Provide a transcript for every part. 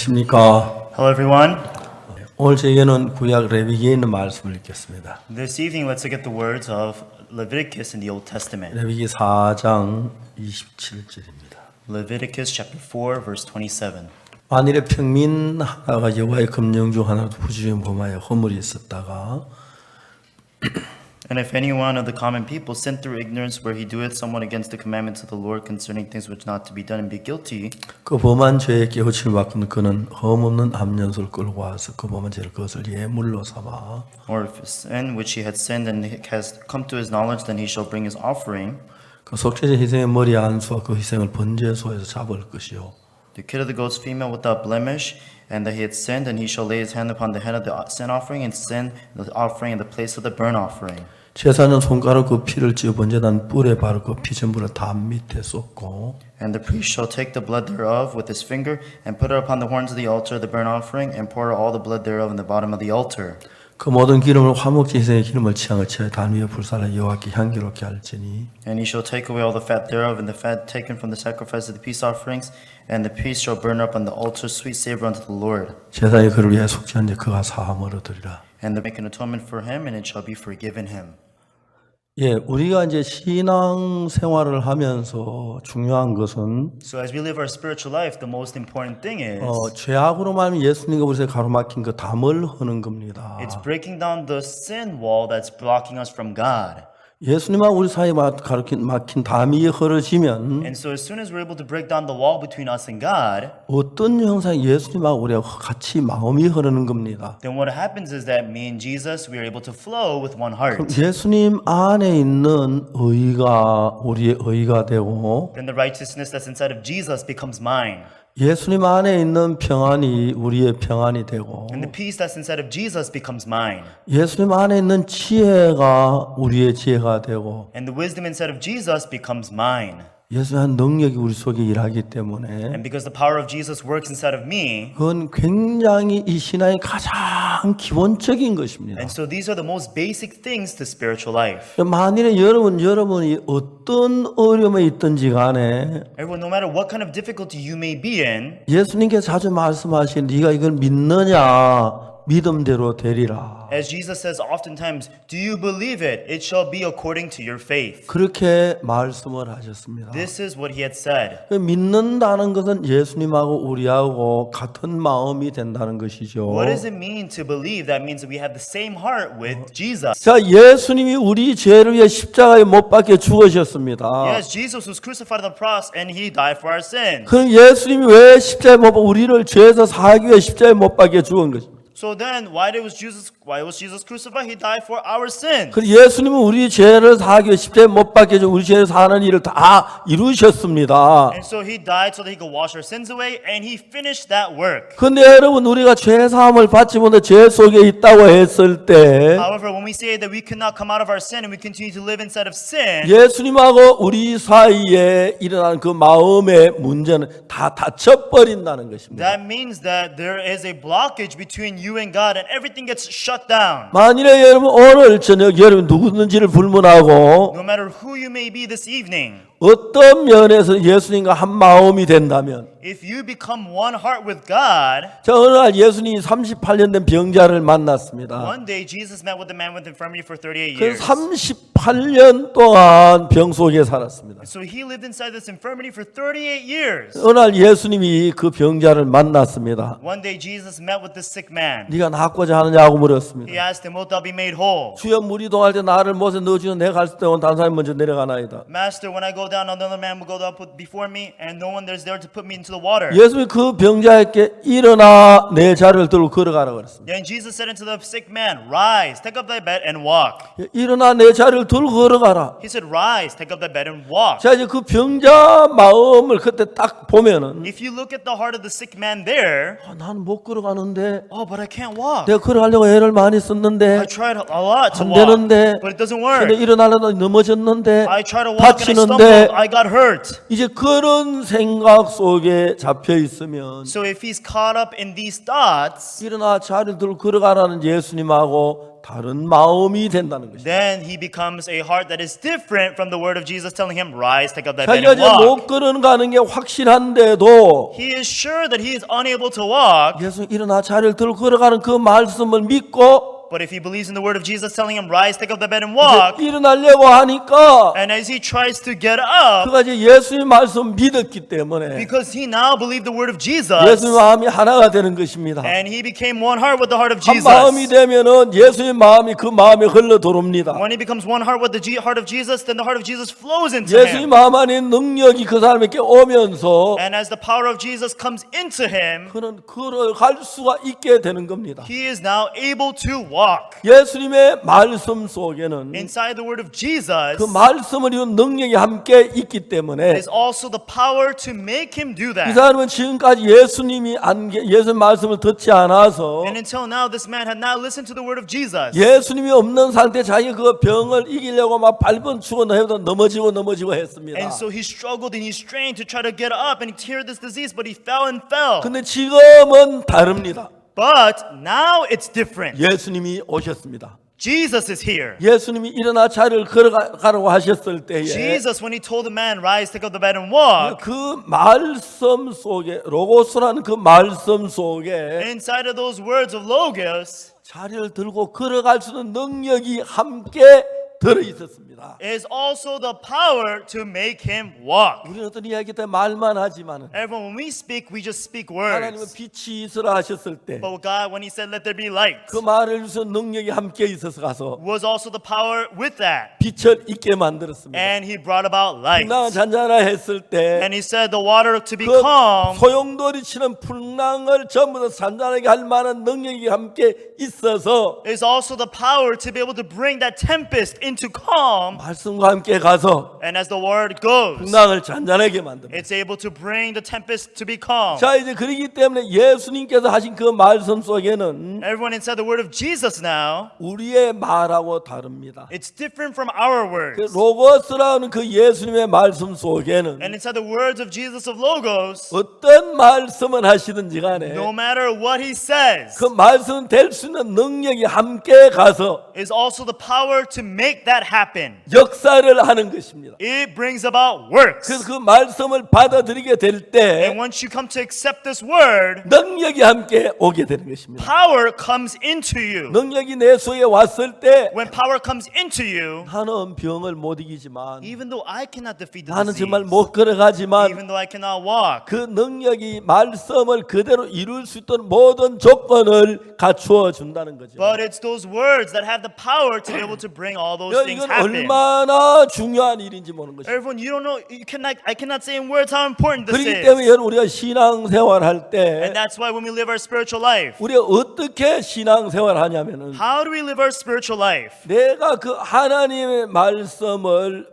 안녕하십니까. Hello everyone. 오늘 저희는 구약 레위기에 있는 말씀을 읽겠습니다. This evening let's look at the words of Leviticus in the Old Testament. 레위기 4장 27절입니다. Leviticus chapter 4 verse 27. 만일에 평민 하나가 여호와의 금령 중 하나로 부주의에 범하여 허물이 있었다가 And if any one of the common people sin through ignorance where he doeth somewhat against the commandments of the Lord concerning things which not to be done and be guilty, 그 범한 죄에 깨우침을 받고는 그는 흠없는 암연소를 끌고 와서 그 범한 죄를 그것을 예물로 삼아 or if sin which he had sinned and has come to his knowledge, then he shall bring his offering, 그 속죄제 희생의 머리 안수와 그 희생을 번제소에서 잡을 것이요 the kid of the goat's female without blemish, and that he had sinned, and he shall lay his hand upon the head of the sin offering and send the offering in the place of the burnt offering. 제사는 손가락 그 피를 찌어 번제단 뿔에 바르고 피 전부를 담 밑에 쏟고 And the priest shall take the blood thereof with his finger and put it upon the horns of the altar of the burnt offering and pour all the blood thereof in the bottom of the altar. 그 모든 기름을 화목제 희생의 기름을 취향을 채 단 위에 불살라 여호와께 향기롭게 할지니 And he shall take away all the fat thereof and the fat taken from the sacrifice of the peace offerings, and the peace shall burn up on the altar sweet savor unto the Lord. 제사의 그를 위해 속죄한 자 그가 사함을 얻으리라. And to make an atonement for him, and it shall be forgiven him. 예, 우리가 이제 신앙 생활을 하면서 중요한 것은 So as we live our spiritual life, the most important thing is 죄악으로 말하면 예수님과 우리의 가로막힌 그 담을 허는 겁니다. it's breaking down the sin wall that's blocking us from God. 예수님과 우리 사이에 막힌 담이 흐려지면 And so as soon as we're able to break down the wall between us and God, 어떤 형상 예수님하고 우리가 같이 마음이 흐르는 겁니다. then what happens is that me and Jesus, we are able to flow with one heart. 예수님 안에 있는 의가 우리의 의가 되고 Then the righteousness that's inside of Jesus becomes mine. 예수님 안에 있는 평안이 우리의 평안이 되고 And the peace that's inside of Jesus becomes mine. 예수님 안에 있는 지혜가 우리의 지혜가 되고 And the wisdom inside of Jesus becomes mine. 예수님의 능력이 우리 속에 일하기 때문에 And because the power of Jesus works inside of me, 그건 굉장히 이 신앙의 가장 기본적인 것입니다. and so these are the most basic things to spiritual life. 만일에 여러분이 어떤 어려움에 있든지 간에 Everyone, no matter what kind of difficulty you may be in, 예수님께서 자주 말씀하신 네가 이걸 믿느냐 믿음대로 되리라. as Jesus says oftentimes, do you believe it? It shall be according to your faith. 그렇게 말씀을 하셨습니다. This is what he had said. 믿는다는 것은 예수님하고 우리하고 같은 마음이 된다는 것이죠. What does it mean to believe? That means that we have the same heart with Jesus. 자, 예수님이 우리 죄를 위해 십자가에 못 박혀 죽으셨습니다. Yes, Jesus was crucified on the cross and he died for our sins. 그럼 예수님이 왜 십자가에 못 박혀 우리를 죄에서 사하기 위해 십자가에 못 박혀 죽은 것입니다. So then, why was Jesus crucified? He died for our sins. 그 예수님은 우리 죄를 사하기 위해 십자가에 못 박혀 우리 죄를 사하는 일을 다 이루셨습니다. And so he died so that he could wash our sins away, and he finished that work. 근데 여러분 우리가 죄 사함을 받지 못해 죄 속에 있다고 했을 때 However, when we say that we cannot come out of our sin and we continue to live inside of sin, 예수님하고 우리 사이에 일어난 그 마음의 문제는 다 닫혀버린다는 것입니다. that means that there is a blockage between you and God, and everything gets shut down. 만일에 여러분 오늘 저녁 여러분 누구든지를 불문하고 No matter who you may be this evening, 어떤 면에서 예수님과 한 마음이 된다면 if you become one heart with God, 자 어느 날 예수님이 38년 된 병자를 만났습니다. one day Jesus met with a man with infirmity for 38 그 years. 38년 동안 병 속에 살았습니다. So he lived inside this infirmity for 38 years. 어느 날 예수님이 그 병자를 만났습니다. One day Jesus met with this sick man. 네가 낫고자 하느냐고 물었습니다. He asked him, wilt thou be made whole? 주여 물이 동할 때 나를 못에 넣어주는 내가 갈 때는 다른 사람이 먼저 내려가나이다. Master, when I go down, another man will go down before me, and no one there's there to put me into the water. 예수님이 그 병자에게 일어나 내 자리를 들고 걸어가라 그랬습니다. Then Jesus said unto the sick man, rise, take up thy bed and walk. 일어나 내 자리를 들고 걸어가라. He said, rise, take up thy bed and walk. 자 이제 그 병자 마음을 그때 딱 보면은 If you look at the heart of the sick man there, 나는 못 걸어가는데 oh, but I can't walk. 내가 걸어가려고 애를 많이 썼는데 I tried a lot to 안 walk, 되는데 but it doesn't 근데 work. 일어나려다 넘어졌는데 I tried to walk and I 다치는데 stumbled, I got hurt. 이제 그런 생각 속에 잡혀 있으면 So if he's caught up in these thoughts, 일어나 자리를 들고 걸어가라는 예수님하고 다른 마음이 된다는 것입니다. then he becomes a heart that is different from the word of Jesus telling him, rise, take up thy bed 자기가 and 이제 walk. 못 걸어가는 게 확실한데도 He is sure that he is unable to walk, 예수 일어나 자리를 들고 걸어가는 그 말씀을 믿고 but if he believes in the word of Jesus telling him, rise, take up thy bed and walk, 일어나려고 하니까 and as he tries to get up, 그가 이제 예수의 말씀 믿었기 때문에 because he now believed the word of Jesus, 예수의 마음이 하나가 되는 것입니다. and he became one heart with the heart of 한 마음이 Jesus. 되면은 예수의 마음이 그 마음에 흘러 들어옵니다. When he becomes one heart with the heart of Jesus, then the heart of Jesus flows into 예수의 him. 마음 안에 능력이 그 사람에게 오면서 And as the power of Jesus comes into him, 그는 걸어갈 수가 있게 되는 겁니다. he is now able to walk. 예수님의 말씀 속에는 Inside the word of Jesus 그 말씀을 이룬 능력이 함께 있기 때문에 is also the power to make him do 이 that. 사람은 지금까지 예수님의 말씀을 듣지 않아서 And until now, this man had not listened to the word of Jesus. 예수님이 없는 상태 자기 그 병을 이기려고 막 밟은 추고 해도 넘어지고 했습니다. And so he struggled and he strained to try to get up and cure this disease, but he fell and fell. 근데 지금은 다릅니다. But now it's different. 예수님이 오셨습니다. Jesus is here. 예수님이 일어나 자리를 걸어가라고 하셨을 때에 Jesus, when he told the man, rise, take up the bed and walk, 그 말씀 속에 로고스라는 그 말씀 속에 inside of those words of Logos 자리를 들고 걸어갈 수 있는 능력이 함께 들어 있었습니다. is also the power to make him walk. 우리는 어떤 이야기 때 말만 하지만은 Everyone, when we speak, we just speak 하나님은 words. 빛이 있으라 하셨을 때 But God, when he said, let there be light, 그 말을 주신 능력이 함께 있어서 가서 was also the power with that. 빛을 있게 만들었습니다. And he brought about light. 풍랑을 잔잔하라 했을 때 And he said the water to be 그 calm 소용돌이 치는 풍랑을 전부 다 잔잔하게 할 만한 능력이 함께 있어서 is also the power to be able to bring that tempest into calm. 말씀과 함께 가서 And as the word goes, 풍랑을 잔잔하게 만듭니다. it's able to bring the tempest to be calm. 자 이제 그러기 때문에 예수님께서 하신 그 말씀 속에는 Everyone inside the word of Jesus now, 우리의 말하고 다릅니다. it's different from our 그 words. 로고스라는 그 예수님의 말씀 속에는 And inside the words of Jesus of Logos, 어떤 말씀을 하시든지 간에 no matter what he says, 그 말씀 될 수 있는 능력이 함께 가서 is also the power to make that happen. 역사를 하는 것입니다. It brings about works. 그래서 그 말씀을 받아들이게 될 And 때 once you come to accept this word, 능력이 함께 오게 되는 것입니다. power comes into you. 능력이 내 속에 왔을 때 When power comes into you, 나는 병을 못 이기지만 even though I cannot defeat the 나는 disease, 정말 못 걸어가지만 even though I cannot walk, 그 능력이 말씀을 그대로 이룰 수 있던 모든 조건을 갖추어 준다는 거죠. but it's those words that have the power to be able to bring all those things 이건 happen. 얼마나 중요한 일인지 모르는 것입니다. Everyone, you don't know, I cannot say in words how important this 그렇기 is. 때문에 여러분 우리가 신앙생활 할 때 And that's why when we live our spiritual life, 우리가 어떻게 신앙생활 하냐면은 how do we live our spiritual life? 내가 그 하나님의 말씀을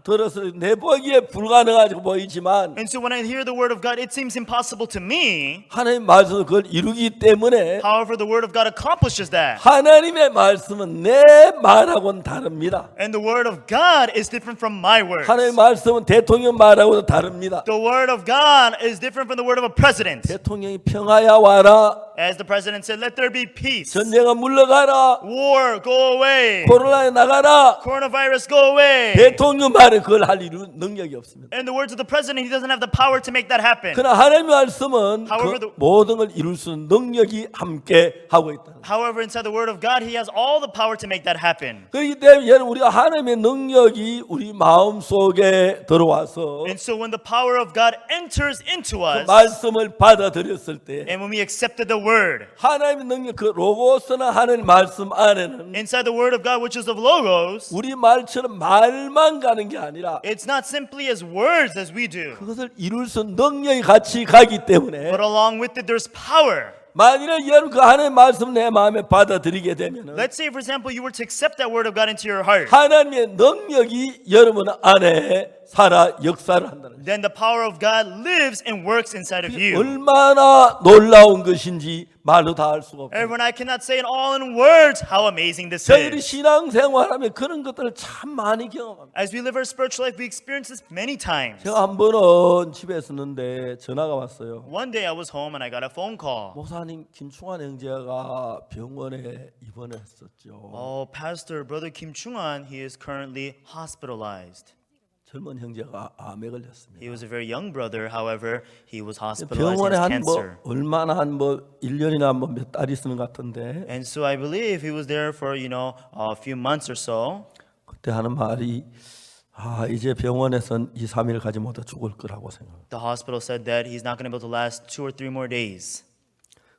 들어서 내 보기에 불가능하게 보이지만 And so when I hear the word of God, it seems impossible to me. 하나님 말씀은 그걸 이루기 때문에 However, the word of God accomplishes that. 하나님의 말씀은 내 말하고는 다릅니다. And the word of God is different from my words. 하나님의 말씀은 대통령 말하고도 다릅니다. The word of God is different from the word of a president. 대통령이 평화야 와라, As the president said, let there be peace. 전쟁아 물러가라, War, go away. 코로나에 나가라. Coronavirus, go away. 대통령 말은 그걸 할 능력이 없습니다. And the words of the president, he doesn't have the power to make that happen. 그러나 하나님의 말씀은 However, 그 모든 걸 이룰 수 있는 능력이 함께 하고 있다. However, inside the word of God, he has all the power to make that happen. 그렇기 때문에 여러분 우리가 하나님의 능력이 우리 마음 속에 들어와서 And so when the power of God enters into 그 us, 말씀을 받아들였을 때 and when we accepted the word, 하나님의 능력 그 로고스나 하나님 말씀 안에는 inside the word of God, which is of Logos, 우리 말처럼 말만 가는 게 아니라 it's not simply as words as we do, 그것을 이룰 수 있는 능력이 같이 가기 때문에 but along with it, there's power. 만일에 여러분 그 하나님의 말씀 내 마음에 받아들이게 되면은 Let's say, for example, you were to accept that word of God into your heart. 하나님의 능력이 여러분 안에 살아 역사를 한다는 거예요. then the power of God lives and works inside of you. 얼마나 놀라운 것인지 말로 다 할 수가 없어요. Everyone, I cannot say it all in words how amazing this 저희들이 is. 신앙생활하면 그런 것들을 참 많이 경험합니다. As we live our spiritual life, we experience this many times. 제가 한 번은 집에 있었는데 전화가 왔어요. One day I was home and I got a phone call. 목사님 김충환 형제가 병원에 입원했었죠. Oh, Pastor, Brother Kim Chung-an, he is currently hospitalized. 젊은 형제가 암에 걸렸습니다. He was a very young brother, however, he was hospitalized 병원에 with 한 뭐 cancer. 얼마나 한 뭐 1년이나 뭐 몇 달 있는 것 같은데 And so I believe he was there for, a few months or so. 그때 하는 말이 이제 병원에선 2, 3일 가지 못해 죽을 거라고 생각합니다. The hospital said that he's not going to be able to last 2 or 3 more days.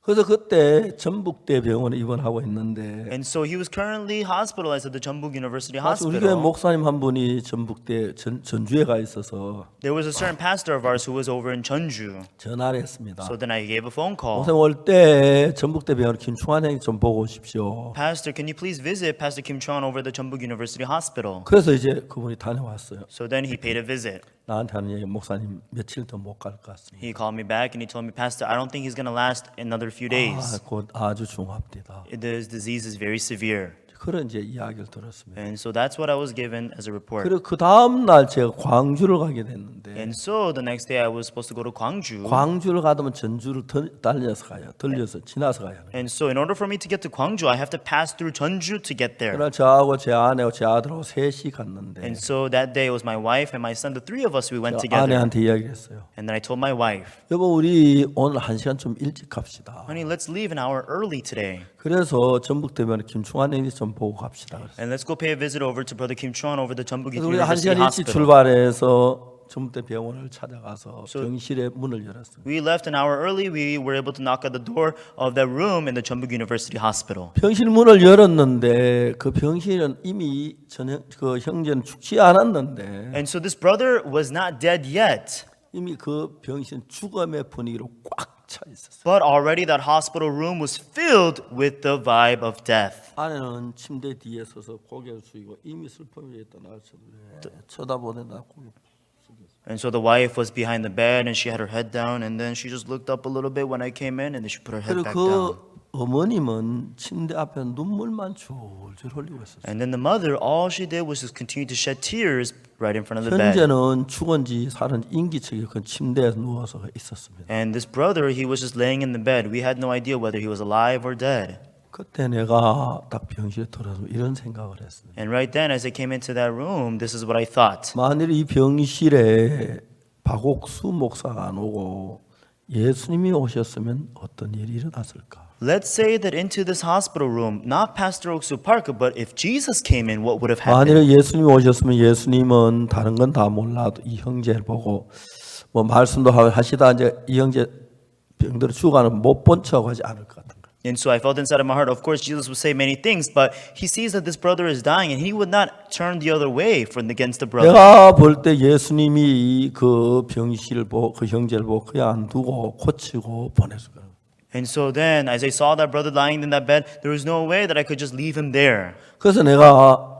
그래서 그때 전북대 병원에 입원하고 있는데 And so he was currently hospitalized at the Jeonbuk University 마치 우리 교회 Hospital. 목사님 한 분이 전북대 전주에 가 있어서 There was a certain pastor of ours who was over in Jeonju. 전화를 했습니다. So then I gave a phone call. 목사님 올 때 전북대 병원 김충환 형님 좀 보고 오십시오. Pastor, can you please visit Pastor Kim Chung over at the Jeonbuk University Hospital? 그래서 이제 그분이 다녀왔어요. So then he paid a visit. 나한테 하는 얘기 목사님 며칠 더 못 갈 것 같습니다. He called me back and he told me, Pastor, I don't think he's going to last another few days. 곧 아주 중합니다. This disease is very severe. 그런 이제 이야기를 들었습니다. And so that's what I was given as a report. 그리고 그 다음 날 제가 광주를 가게 됐는데 And so the next day I was supposed to go to Gwangju. 광주를 가면 전주를 달려서 가요. 들려서 지나서 가요. And so in order for me to get to Gwangju, I have to pass through Jeonju to get there. 그날 저하고 제 아내하고 제 아들하고 셋이 갔는데 And so that day it was my wife and my son, the three of us, we went together. 아내한테 이야기했어요. And then I told my wife, 여보 우리 오늘 1시간 좀 일찍 갑시다. honey, let's leave an hour early today. 그래서 전북대병원 김충환 형님 좀 보고 갑시다. 그랬어요. And let's go pay a visit over to Brother Kim Chung over the Jeonbuk 그래서 우리 University 1시간 일찍 Hospital. 출발해서 전북대병원을 찾아가서 병실에 문을 열었습니다. We left an hour early. We were able to knock at the door of that room in the Jeonbuk University Hospital. 병실 문을 열었는데 그 병실은 이미 그 형제는 죽지 않았는데 And so this brother was not dead yet, 이미 그 병실은 죽음의 분위기로 꽉 차 있었어요. but already that hospital room was filled with the vibe of death. 아내는 침대 뒤에 서서 고개를 숙이고 이미 슬픔에 있던 날 쳐다보네 나 고개. And so the wife was behind the bed and she had her head down and then she just looked up a little bit when I came in and then she put her head 그리고 back down. 그 어머님은 침대 앞에 눈물만 줄줄 흘리고 있었어요. And then the mother, all she did was just continue to shed tears right in front of the bed. 현재는 죽은지 살은지 인기척이 그 침대에 누워서 있었습니다. And this brother, he was just laying in the bed. We had no idea whether he was alive or dead. 그때 내가 딱 병실에 들어서 이런 생각을 했습니다. And right then, as I came into that room, this is what I thought. 만일 이 병실에 박옥수 목사가 안 오고 예수님이 오셨으면 어떤 일이 일어났을까? Let's say that into this hospital room, not Pastor Oksu Park, but if Jesus came in, what would have happened? 만일 예수님이 오셨으면 예수님은 다른 건 다 몰라도 이 형제를 보고 뭐 말씀도 하시다 이제 이 형제 병들어 죽어가는 못 본 척 하지 않을 것 같은 거예요. And so I felt inside of my heart, of course, Jesus would say many things, but he sees that this brother is dying and he would not turn the other way from against the brother. 내가 볼 때 예수님이 그 병실을 보고 그 형제를 보고 그냥 안 두고 고치고 보냈을 거예요. And so then, as I saw that brother lying in that bed, there was no way that I could just leave him there. 그래서 내가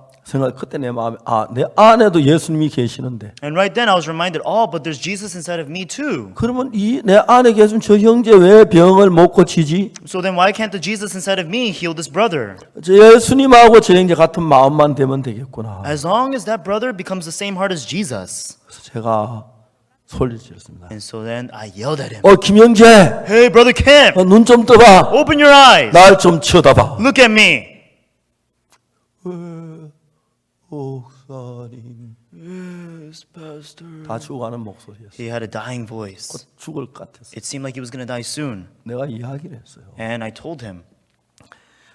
그때 내 마음에 내 안에도 예수님이 계시는데 And right then I was reminded, oh, but there's Jesus inside of me too. 그러면 내 안에 계신 저 형제 왜 병을 못 고치지? So then why can't the Jesus inside of me heal this brother? 저 예수님하고 저 형제 같은 마음만 되면 되겠구나. As long as that brother becomes the same heart as Jesus. 그래서 제가 소리를 질렀습니다. And so then I yelled at him. 김형제, Hey, Brother Kim, 눈 좀 떠봐. open your eyes. 날 좀 쳐다봐. Look at me. 목사님, Yes, Pastor. 다 죽어가는 목소리였어. He had a dying voice. 곧 죽을 것 같았어. It seemed like he was going to die soon. 내가 이야기를 했어요. And I told him,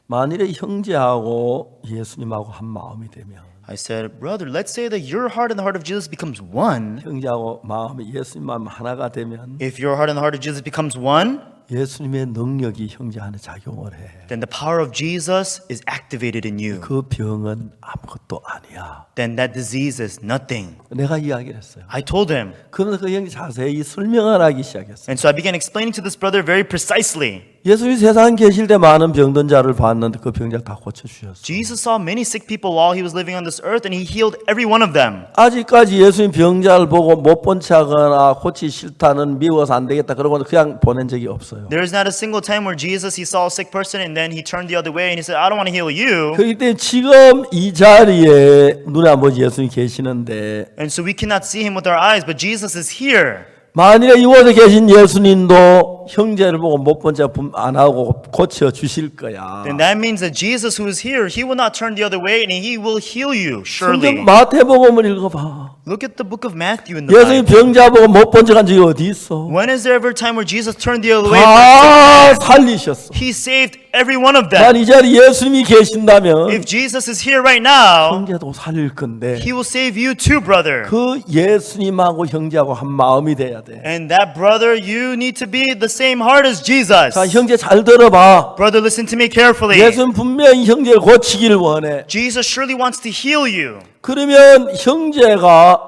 만일에 형제하고 예수님하고 한 마음이 되면 I said, brother, let's say that your heart and the heart of Jesus becomes one. 형제하고 마음이 예수님 마음 하나가 되면 If your heart and the heart of Jesus becomes one, 예수님의 능력이 형제 안에 작용을 해. then the power of Jesus is activated in you. 그 병은 아무것도 아니야. Then that disease is nothing. 내가 이야기를 했어요. I told him. 그러면서 그 형이 자세히 설명을 하기 시작했어요. And so I began explaining to this brother very precisely. 예수님이 세상 계실 때 많은 병든 자를 봤는데 그 병자 다 고쳐주셨어요. Jesus saw many sick people while he was living on this earth, and he healed every one of them. 아직까지 예수님 병자를 보고 못 본 척하거나 고치기 싫다는 미워서 안 되겠다 그러고 그냥 보낸 적이 없어요. There is not a single time where Jesus, he saw a sick person and then he turned the other way and he said, I don't want to heal you. 그렇기 때문에 지금 이 자리에 눈에 안 보이지 예수님이 계시는데 And so we cannot see him with our eyes, but Jesus is here. 만일에 이곳에 계신 예수님도 형제를 보고 못 본 척 안 하고 고쳐 주실 거야. Then that means that Jesus who is here, he will not turn the other way and he will heal you, 성경 surely. 마태복음을 읽어봐. Look at the book of Matthew in the 예수님 Bible. 병자 보고 못 본 척 한 적이 어디 있어? When is there ever a time where Jesus turned the other way? 다 살리셨어. He saved every one of 난 them. 이 자리에 예수님이 계신다면 If Jesus is here right now, 형제도 살릴 건데 he will save you too, brother. 그 예수님하고 형제하고 한 마음이 돼야 돼. And that brother, you need to be the same heart as Jesus. 자, 형제 잘 들어봐. Brother, listen to me carefully. 예수는 분명히 형제를 고치기를 원해. Jesus surely wants to heal you. 그러면 형제가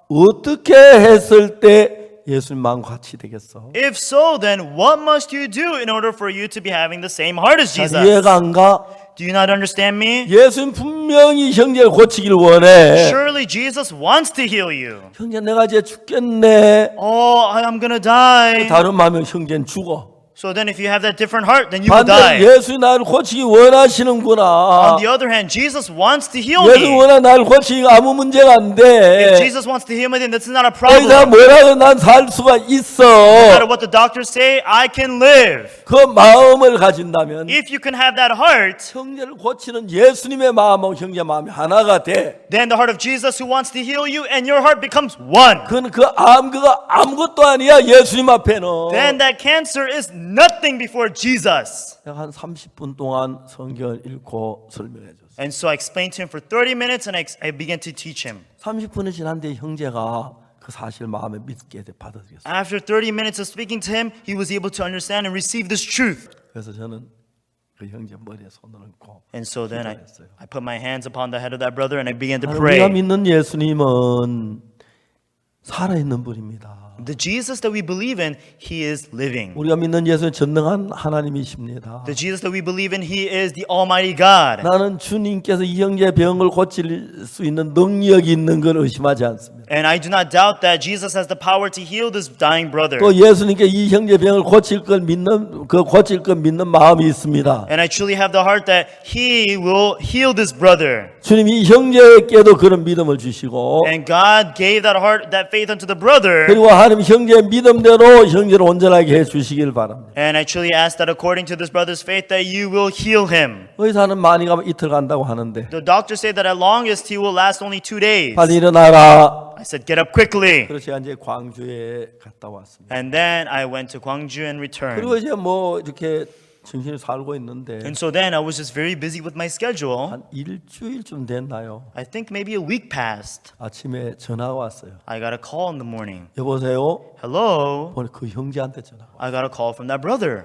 어떻게 했을 때 예수님만 같이 되겠어? If so, then what must you do in order for you to be having the same heart as 자, Jesus? 이해가 안 가? Do you not understand me? 예수는 분명히 형제를 고치기를 원해. Surely Jesus wants to heal you. 형제 내가 이제 죽겠네. Oh, I'm gonna die. 다른 마음은 형제는 죽어. So then if you have that different heart, then you will 반대로 die. 예수님 나를 고치기 원하시는구나. On the other hand, Jesus wants to heal 예수 me. 원하 나를 고치기 아무 문제가 안 If 돼. Jesus wants to heal me, then this is not a 거기다 problem. 뭐라도 난 살 수가 있어. No matter what the doctors say, I can live. 그 마음을 가진다면 If you can have that heart, 형제를 고치는 예수님의 마음하고 형제 마음이 하나가 돼. then the heart of Jesus who wants to heal you and your heart becomes one. 그건 그거 아무것도 아니야 예수님 앞에는. Then that cancer is nothing before Jesus. 내가 한 30분 동안 성경을 읽고 설명해 줬어. And so I explained to him for 30 minutes and I began to teach him. 30분이 지난 뒤에 형제가 그 사실 마음에 믿게 받아들였어. After 30 minutes of speaking to him, he was able to understand and receive this truth. 그래서 저는 그 형제 머리에 손을 얹고 And so then I 기도했어요. put my hands upon the head of that brother and I began to 우리가 pray. 믿는 예수님은 살아있는 분입니다. The Jesus that we believe in, he is living. 우리가 믿는 예수는 전능한 하나님이십니다. The Jesus that we believe in, he is the Almighty God. 나는 주님께서 이 형제의 병을 고칠 수 있는 능력이 있는 걸 의심하지 않습니다. And I do not doubt that Jesus has the power to heal this dying brother. 또 예수님께 이 형제 병을 고칠 걸 믿는 마음이 있습니다. And I truly have the heart that he will heal this brother. 주님이 이 형제에게도 그런 믿음을 주시고 And God gave that heart, that faith unto the brother. 그리고 하나님 형제의 믿음대로 형제를 온전하게 해 주시길 바랍니다. And I truly ask that according to this brother's faith that you will heal him. 의사는 많이 가면 이틀 간다고 하는데 The doctors say that at longest he will last only 2 days. 빨리 일어나라. I said, get up quickly. 그래서 제가 이제 광주에 갔다 왔습니다. And then I went to Gwangju and returned. 그리고 이제 뭐 이렇게 정신이 살고 있는데 And so then I was just very busy with my schedule. 한 일주일쯤 됐나요? I think maybe a week passed. 아침에 전화가 왔어요. I got a call in the morning. 여보세요? Hello? 오늘 그 형제한테 전화가 왔어요. I got a call from that brother.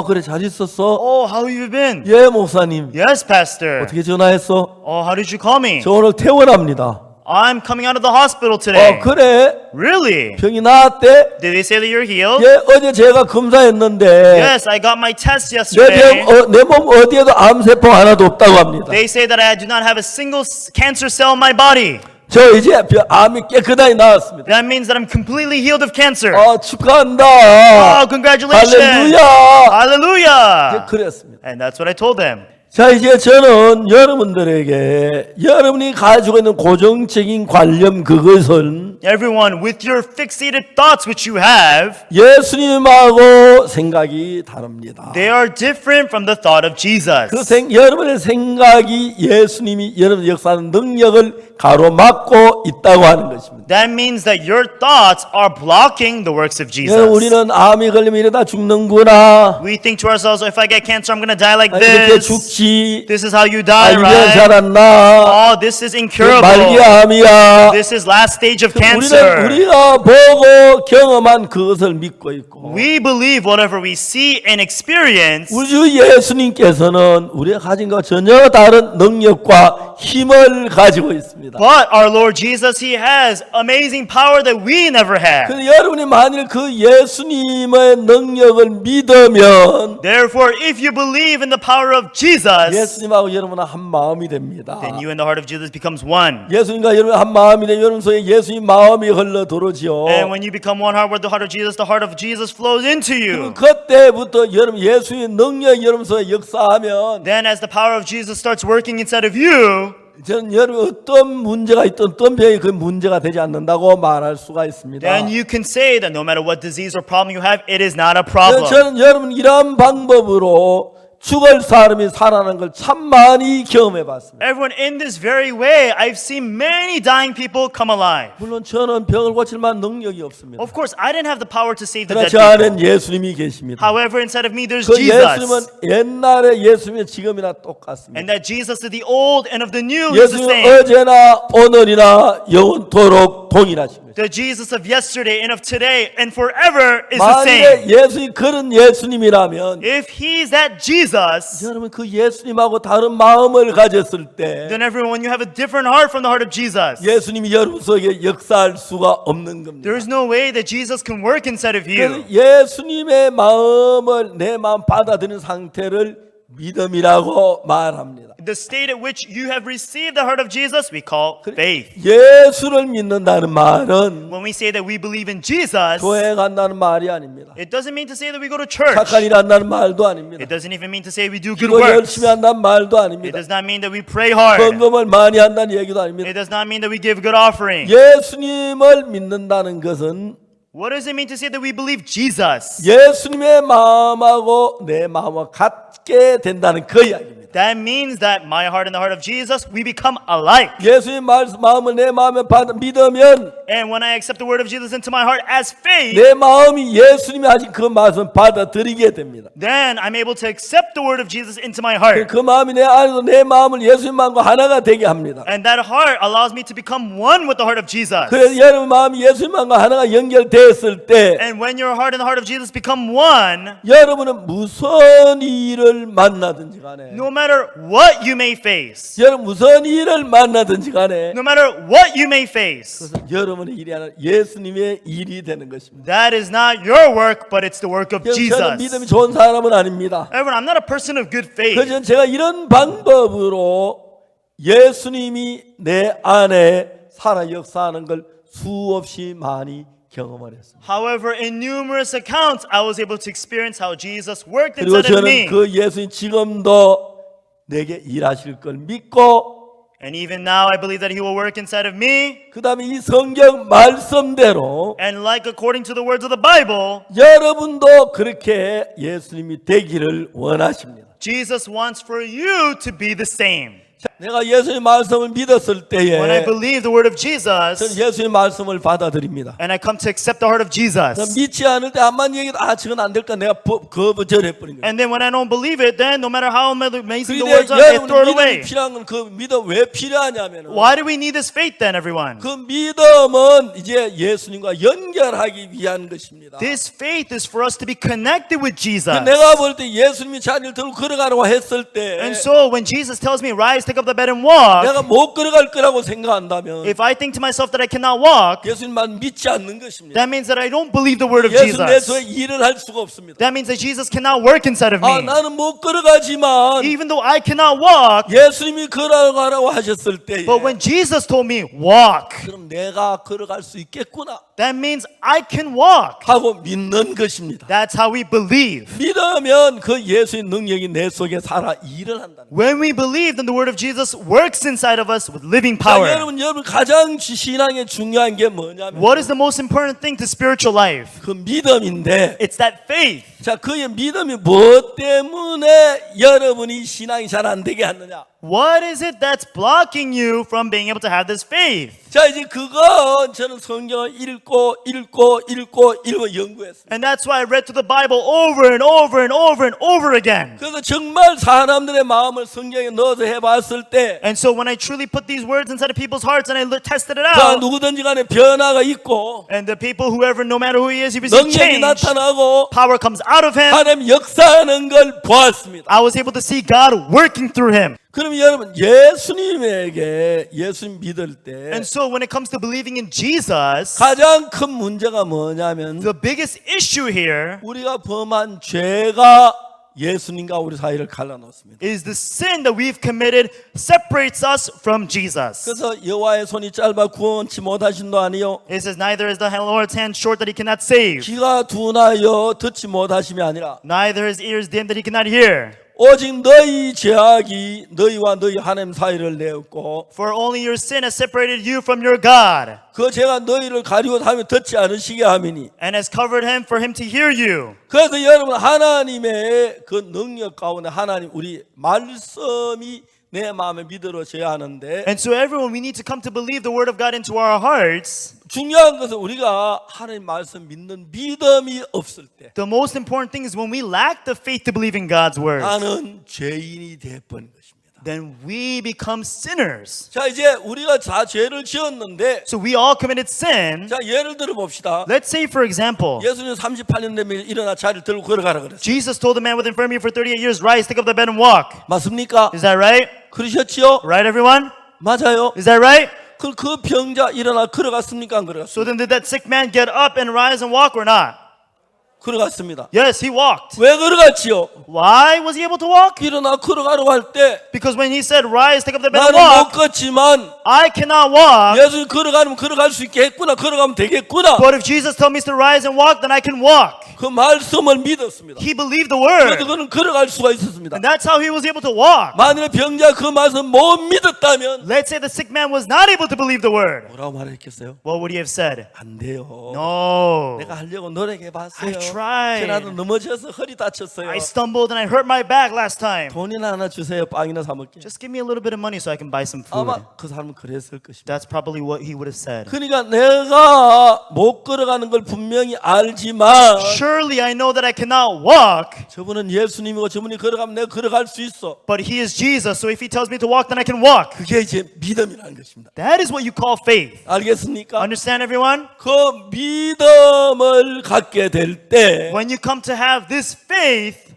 그래 잘 있었어? Oh, how have you been? 예 목사님. Yes, Pastor. 어떻게 전화했어? Oh, how did you call me? 저 오늘 퇴원합니다. I'm coming out of the hospital today. 그래? Really? 병이 나았대? Did they say that you're healed? 예 어제 제가 검사했는데 Yes, I got my test yesterday. 내 몸 어디에도 암세포 하나도 없다고 합니다. They say that I do not have a single cancer cell in my body. 저 이제 암이 깨끗하게 나았습니다. That means that I'm completely healed of cancer. 축하한다. Oh, congratulations. 할렐루야. Hallelujah. 그랬습니다. And that's what I told them. 자 이제 저는 여러분들에게 여러분이 가지고 있는 고정적인 관념 그것은 Everyone, with your fixated thoughts which you have, 예수님하고 생각이 다릅니다. they are different from the thought of Jesus. 여러분의 생각이 예수님이 여러분의 역사하는 능력을 가로막고 있다고 하는 것입니다. That means that your thoughts are blocking the works of Jesus. 우리는 암이 걸리면 이러다 죽는구나. We think to ourselves, if I get cancer, I'm going to die like 이렇게 this. 죽지. This is how you die, 이건 right? 잘 안 나. Oh, this is incurable. 말기암이야. This is last stage of 우리는 cancer. 우리가 보고 경험한 그것을 믿고 있고 We believe whatever we see and experience. 우주 예수님께서는 우리가 가진 것 전혀 다른 능력과 힘을 가지고 있습니다. But our Lord Jesus, He has amazing power that we never had. 그래서 여러분이 만일 그 예수님의 능력을 믿으면 Therefore, if you believe in the power of Jesus, 예수님하고 여러분은 한 마음이 됩니다. then you and the heart of Jesus becomes one. 예수님과 여러분 한 마음이 되면 여러분 속에 예수님 마음이 흘러 들어오지요. And when you become one heart with the heart of Jesus flows into you. 그때부터 여러분 예수의 능력이 여러분 속에 역사하면 Then as the power of Jesus starts working inside of you, 저는 여러분 어떤 문제가 있든 어떤 병이 그 문제가 되지 않는다고 말할 수가 있습니다. then you can say that no matter what disease or problem you have, it is not a problem. 저는 여러분 이러한 방법으로 죽을 사람이 살아나는 걸 참 많이 경험해 봤습니다. Everyone, in this very way, I've seen many dying people come alive. 물론 저는 병을 고칠 만한 능력이 없습니다. Of course, I didn't have the power to save the 그러나 dead 저 people. 안엔 예수님이 계십니다. However, inside of me, there's 그 예수님은 Jesus. 옛날의 예수님의 지금이나 똑같습니다. And that Jesus is the old and of the new is the 예수님은 same. 어제나 오늘이나 영원토록 동일하십니다. The Jesus of yesterday and of today and forever is the same. 만약에 예수님이 그런 예수님이라면 If He's that Jesus, 여러분 그 예수님하고 다른 마음을 가졌을 때 then everyone, you have a different heart from the heart of Jesus. 예수님이 여러분 속에 역사할 수가 없는 겁니다. There is no way that Jesus can work inside of 그래서 you. 예수님의 마음을 내 마음 받아들이는 상태를 믿음이라고 말합니다. The state at which you have received the heart of Jesus, we call faith. 예수를 믿는다는 말은 When we say that we believe in Jesus, 교회 간다는 말이 아닙니다. it doesn't mean to say that we go to church. 착한 일 한다는 말도 아닙니다. It doesn't even mean to say we do good 기도 works. 열심히 한다는 말도 It 아닙니다. does not mean that we pray hard. 헌금을 많이 한다는 얘기도 아닙니다. It does not mean that we give good offering. 예수님을 믿는다는 것은 What does it mean to say that we believe Jesus? 예수님의 마음하고 내 마음과 같게 된다는 그 이야기입니다. That means that my heart and the heart of Jesus, we become alike. 예수님 마음을 내 마음에 믿으면 And when I accept the word of Jesus into my heart as faith, 내 마음이 예수님이 하신 그 말씀 받아들이게 됩니다. then I'm able to accept the word of Jesus into my heart. 그 마음이 내 안에서 내 마음을 예수님 마음과 하나가 되게 합니다. And that heart allows me to become one with the heart of Jesus. 그래서 여러분 마음이 예수님 마음과 하나가 연결되었을 때 And when your heart and the heart of Jesus become one, 여러분은 무슨 일을 만나든지 간에 no matter what you may face, 여러분 무슨 일을 만나든지 간에 no matter what you may face, 그것은 여러분의 일이 아니라 예수님의 일이 되는 것입니다. that is not your work, but it's the work of 저는 Jesus. 믿음이 좋은 사람은 아닙니다. Everyone, I'm not a person of good faith. 그래서 제가 이런 방법으로 예수님이 내 안에 살아 역사하는 걸 수없이 많이 경험을 했습니다. However, in numerous accounts, I was able to experience how Jesus worked 그리고 inside of 저는 me. 그 예수님 지금도 내게 일하실 걸 믿고 And even now, I believe that He will work inside of me. 그 다음에 이 성경 말씀대로 And like according to the words of the Bible, 여러분도 그렇게 예수님이 되기를 원하십니다. Jesus wants for you to be the same. 내가 예수님 말씀을 믿었을 때에 When I believe the word of 저는 Jesus, 예수님 말씀을 받아들입니다. and I come to accept the heart of Jesus. 믿지 않을 때 암만 얘기도 저건 안 될까 내가 거부절해버린 거예요. And then when I don't believe it, then no matter how amazing the 그런데 words are, I 여러분 throw it 믿음이 away. 필요한 건 그 믿음 왜 필요하냐면 Why do we need this faith then, everyone? 그 믿음은 이제 예수님과 연결하기 위한 것입니다. This faith is for us to be connected with Jesus. 내가 볼 때 예수님이 자리를 들고 걸어가라고 했을 때 And so when Jesus tells me, rise, take up the bed and walk, 내가 못 걸어갈 거라고 생각한다면 if I think to myself that I cannot walk, 예수님만 믿지 않는 것입니다. that means that I don't believe the word of 예수님 내 Jesus. 속에 일을 할 수가 없습니다. That means that Jesus cannot work inside of me. 나는 못 걸어가지만 Even though I cannot walk, 예수님이 걸어가라고 하셨을 때 but when Jesus told me, walk, 그럼 내가 걸어갈 수 있겠구나 that means I can walk. 하고 믿는 것입니다. That's how we believe. 믿으면 그 예수의 능력이 내 속에 살아 일을 한다는 거예요. When we believe, then the word of Jesus works inside of us with living 자, power. 여러분 가장 신앙에 중요한 게 뭐냐면 What is the most important thing to spiritual life? 그 믿음인데 It's that faith. 자, 그의 믿음이 무엇 때문에 여러분이 신앙이 잘 안 되게 하느냐? What is it that's blocking you from being able to have this faith? 자, 이제 그건 저는 성경을 읽고 연구했습니다. And that's why I read through the Bible over and over and over and over again. 그래서 정말 사람들의 마음을 성경에 넣어서 해봤을 때 And so when I truly put these words inside of people's hearts and I tested it 자, out, 누구든지 간에 변화가 있고 and the people, whoever, no matter who he is, he receives 능력이 change, 나타나고 power comes out of him, 하나님 역사하는 걸 보았습니다. I was able to see God working through him. 그럼 여러분 예수님에게 예수님 믿을 때 And so when it comes to believing in Jesus, 가장 큰 문제가 뭐냐면 the biggest issue here 우리가 범한 죄가 예수님과 우리 사이를 갈라놓습니다. is the sin that we've committed separates us from Jesus. 그래서 여호와의 손이 짧아 구원치 못하신도 아니요 It says, neither is the Lord's hand short that he cannot save, 귀가 둔하여 듣지 못하심이 아니라 neither his ears dim that he cannot hear. 오직 너희 죄악이 너희와 너희 하나님 사이를 내었고 For only your sin has separated you from your God, 그 죄가 너희를 가리고 하며 듣지 않으시게 함이니 and has covered him for him to hear you. 그래서 여러분 하나님의 그 능력 가운데 하나님 우리 말씀이 내 마음에 믿어져야 하는데 And so everyone, we need to come to believe the word of God into our hearts. 중요한 것은 우리가 하나님 말씀 믿는 믿음이 없을 때 The most important thing is when we lack the faith to believe in God's word, 나는 죄인이 되어버린 것입니다. then we become sinners. 자 이제 우리가 다 죄를 지었는데 So we all committed sin. 자 예를 들어 봅시다. Let's say, for example, 예수님 38년 되면 일어나 자리를 들고 걸어가라 그랬어요. Jesus told the man with infirmity for 38 years, rise, take up the bed and walk. 맞습니까? Is that right? 그러셨지요? Right, everyone? 맞아요. Is that right? 그 병자 일어나 걸어갔습니까? 안 걸어갔습니까? So then did that sick man get up and rise and walk or not? 걸어갔습니다. Yes, he walked. 왜 걸어갔지요? Why was he able to walk? 일어나 걸어가라고 할 때 Because when he said, rise, take up the bed and 나는 못 walk, 걷지만 I cannot walk. 예수님 걸어가면 걸어갈 수 있겠구나. 걸어가면 되겠구나. But if Jesus told me to rise and walk, then I can walk. 그 말씀을 믿었습니다. He believed the 그래서 word. 그는 걸어갈 수가 있었습니다. And that's how he was able to walk. 만일에 병자 그 말씀 못 믿었다면 Let's say the sick man was not able to believe the word. 뭐라고 말했겠어요? What would he have said? 안 돼요. No. 내가 하려고 노력해봤어요. I tried. 나도 넘어져서 허리 다쳤어요. I stumbled and I hurt my back last time. 돈이나 하나 주세요. 빵이나 사 먹게. Just give me a little bit of money so I can buy some food. 아마 그 사람은 그랬을 것입니다. That's probably what he would have said. 그러니까 내가 못 걸어가는 걸 분명히 알지만 Surely I know that I cannot walk, 저분은 예수님이고 저분이 걸어가면 내가 걸어갈 수 있어. but he is Jesus. So if he tells me to walk, then I can walk. 그게 이제 믿음이라는 것입니다. That is what you call faith. 알겠습니까? Understand, everyone? 그 믿음을 갖게 될 때 When you come to have this faith,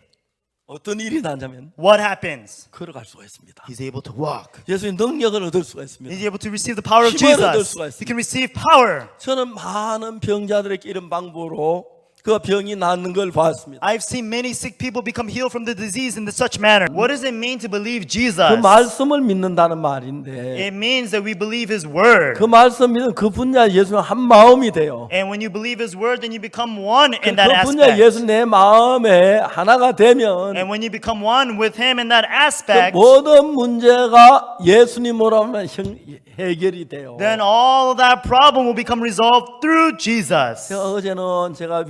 어떤 일이 나냐면 what happens? 걸어갈 수가 있습니다. He's able to walk. 예수님 능력을 얻을 수가 있습니다. He's able to receive the power of 힘을 얻을 Jesus. 수가 있습니다. He can receive power. 저는 많은 병자들에게 이런 방법으로 그 병이 낫는 걸 봤습니다. I've seen many sick people become healed from the disease in such manner. What does it mean to believe Jesus? 그 말씀을 믿는다는 말인데 It means that we believe His word. 그 말씀 믿는 그 분야 예수님 한 마음이 돼요. And when you believe His word, then you become one in 그 that 분야 aspect. 예수 내 마음에 하나가 되면 And when you become one with Him in that 그 aspect, 모든 문제가 예수님으로 하면 해결이 돼요. then all of that problem will become resolved through Jesus. 어제는 제가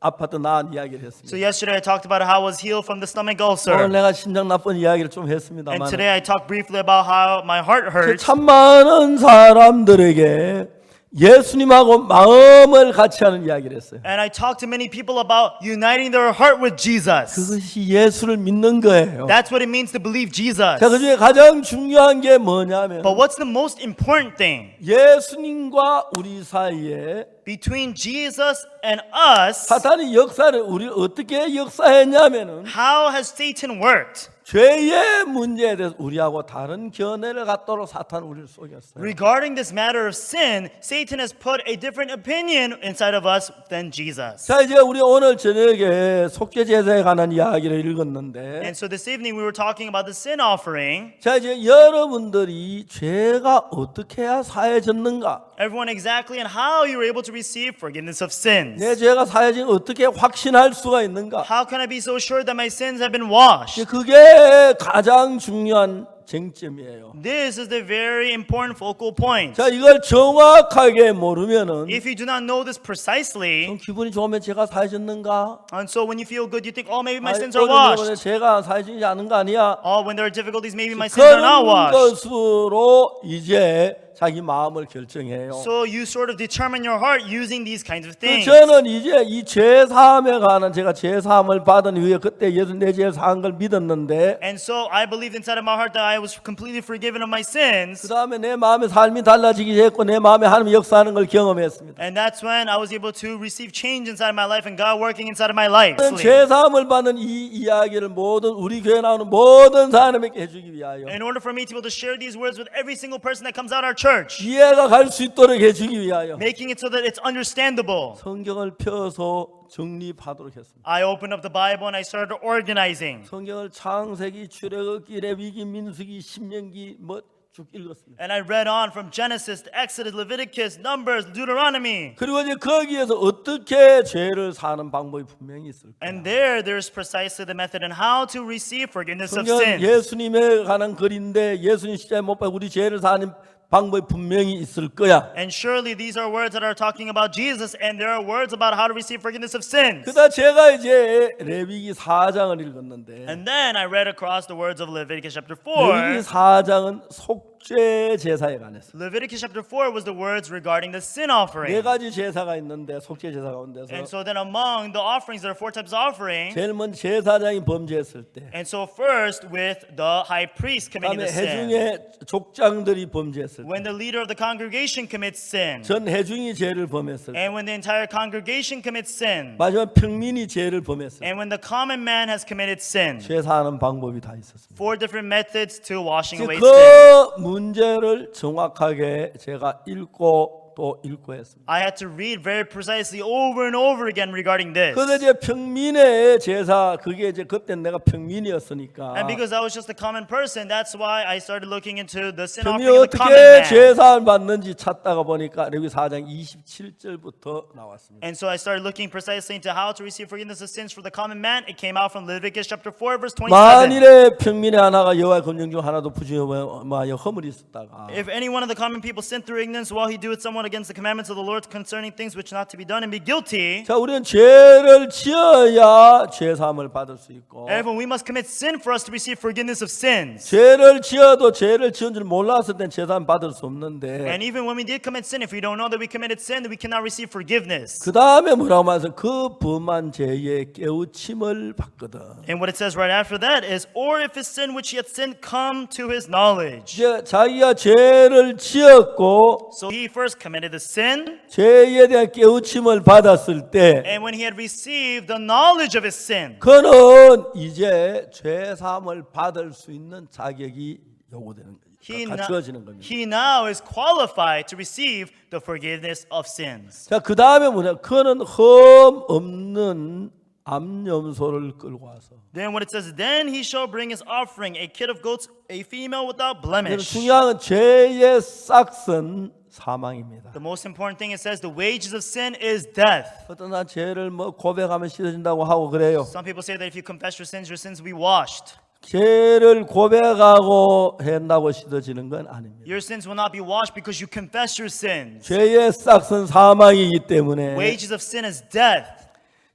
아파트 나은 이야기를 했습니다. So yesterday I talked about how I was healed from the stomach 오늘 ulcer. 내가 심장 나쁜 이야기를 좀 And 했습니다만 today I talked briefly about how my heart hurts. 참 많은 사람들에게 예수님하고 마음을 같이 하는 이야기를 했어요. And I talked to many people about uniting their heart with Jesus. 그것이 예수를 믿는 거예요. That's what it means to believe Jesus. 자, 그중에 가장 중요한 게 뭐냐면 But what's the most important thing 예수님과 우리 사이에 between Jesus and us? 사탄이 역사를 우리 어떻게 역사했냐면은 How has Satan worked? 죄의 문제에 대해서 우리하고 다른 견해를 갖도록 사탄은 우리를 속였어요. Regarding this matter of sin, Satan has put a different opinion inside of us than Jesus. 자, 이제 우리 오늘 저녁에 속죄 제사에 관한 이야기를 읽었는데 And so this evening we were talking about the sin offering. 자, 이제 여러분들이 죄가 어떻게 해야 사해졌는가? Everyone exactly and how you were able to receive forgiveness of sins. 내 죄가 사해진 어떻게 확신할 수가 있는가? How can I be so sure that my sins have been washed? 그게 가장 중요한 쟁점이에요. This is the very important focal point. 자, 이걸 정확하게 모르면은 If you do not know this precisely, 좀 기분이 좋으면 죄가 사해졌는가? and so when you feel good, you think, oh, maybe my 아이, sins are 어느 washed. 죄가 사해지지 않은 거 아니야? Oh, when there are difficulties, maybe my sins are not 그런 washed. 것으로 이제 자기 마음을 결정해요. So you sort of determine your heart using these kinds of things. 저는 이제 이 죄사함에 관한 제가 죄사함을 받은 이후에 그때 예수 내 죄를 사한 걸 믿었는데 And so I believed inside of my heart that I was completely forgiven of my sins. 그 다음에 내 마음의 삶이 달라지기 했고 내 마음에 하나님 역사하는 걸 경험했습니다. And that's when I was able to receive change inside of my life and God working inside of my life. 죄사함을 받는 이 이야기를 모든 우리 교회 나오는 모든 사람에게 해주기 위하여 In order for me to be able to share these words with every single person that comes out of our church, 이해가 갈 수 있도록 해주기 위하여 making it so that it's understandable, 성경을 펴서 정립하도록 했습니다. I opened up the Bible and I started organizing. 성경을 창세기, 출애굽기, 레위기, 민수기, 신명기 뭐 쭉 읽었습니다. And I read on from Genesis to Exodus, Leviticus, Numbers, Deuteronomy. 그리고 이제 거기에서 어떻게 죄를 사는 방법이 분명히 있을 거예요. And there's precisely the method and how to receive forgiveness of 성경 sins. 예수님에 관한 글인데 예수님 십자가에 못 박혀 우리 죄를 사는 방법이 분명히 있을 거야. And surely these are words that are talking about Jesus, and there are words about how to receive forgiveness of sins. 그다 제가 이제 레위기 4장을 읽었는데 And then I read across the words of Leviticus chapter 레위기 4. 4장은 속죄 제사에 관해서 Leviticus chapter 4 was the words regarding the sin 네 offering. 가지 제사가 있는데 속죄 제사 가운데서 And so then among the offerings, there are 4 types of offering. 제일 먼저 제사장이 범죄했을 때 And so first with the high priest committing 그다음에 the sin. 회중의 족장들이 범죄했을 때 When the leader of the congregation commits sin. 전 회중이 죄를 범했을 때 And when the entire congregation commits sin. 마지막 평민이 죄를 범했을 때 And when the common man has committed sin. 죄 사하는 방법이 다 있었습니다. 4 different methods to washing away sin. 그 문제를 정확하게 제가 읽고 또 읽고 했습니다. I had to read very precisely over and over again regarding this. 그런데 이제 평민의 제사 그게 이제 그때 내가 평민이었으니까 And because I was just a common person, that's why I started looking into the sin 평민이 offering of the common 어떻게 man. 제사를 받는지 찾다가 보니까 레위 4장 27절부터 나왔습니다. And so I started looking precisely into how to receive forgiveness of sins for the common man. It came out from Leviticus chapter 4 verse 27. 만일에 평민의 하나가 여호와의 검령 중 하나도 부정하여 허물이 있었다가 If any one of the common people sinned through ignorance while he doeth someone against the commandments of the Lord concerning things which not to be done and be guilty, 자 우리는 죄를 지어야 죄사함을 받을 수 있고 everyone, we must commit sin for us to receive forgiveness of sins. 죄를 지어도 죄를 지은 줄 몰랐을 땐 죄사함 받을 수 없는데 And even when we did commit sin, if we don't know that we committed sin, then we cannot receive forgiveness. 그 다음에 뭐라고 말해서 그 범한 죄의 깨우침을 받거든. And what it says right after that is, or if his sin which he hath sinned come to his knowledge. 이제 자기가 죄를 지었고 So he first committed the sin, 죄에 대한 깨우침을 받았을 때 and when he had received the knowledge of his sin, 그는 이제 죄사함을 받을 수 있는 자격이 요구되는 거죠. 갖추어지는 겁니다. he now is qualified to receive the forgiveness of sins. 자, 그 다음에 뭐냐? 그는 흠 없는 암염소를 끌고 와서. Then what it says, then he shall bring his offering, a kid of goats, a female without 그러니까 blemish. 중요한 건 죄의 싹은 사망입니다. The most important thing it says, the wages of sin is death. 어떤 사람 죄를 뭐 고백하면 씻어진다고 하고 그래요. Some people say that if you confess your sins will be washed. 죄를 고백하고 한다고 씻어지는 건 아닙니다. Your sins will not be washed because you confess your sins. 죄의 싹은 사망이기 때문에 Wages of sin is death.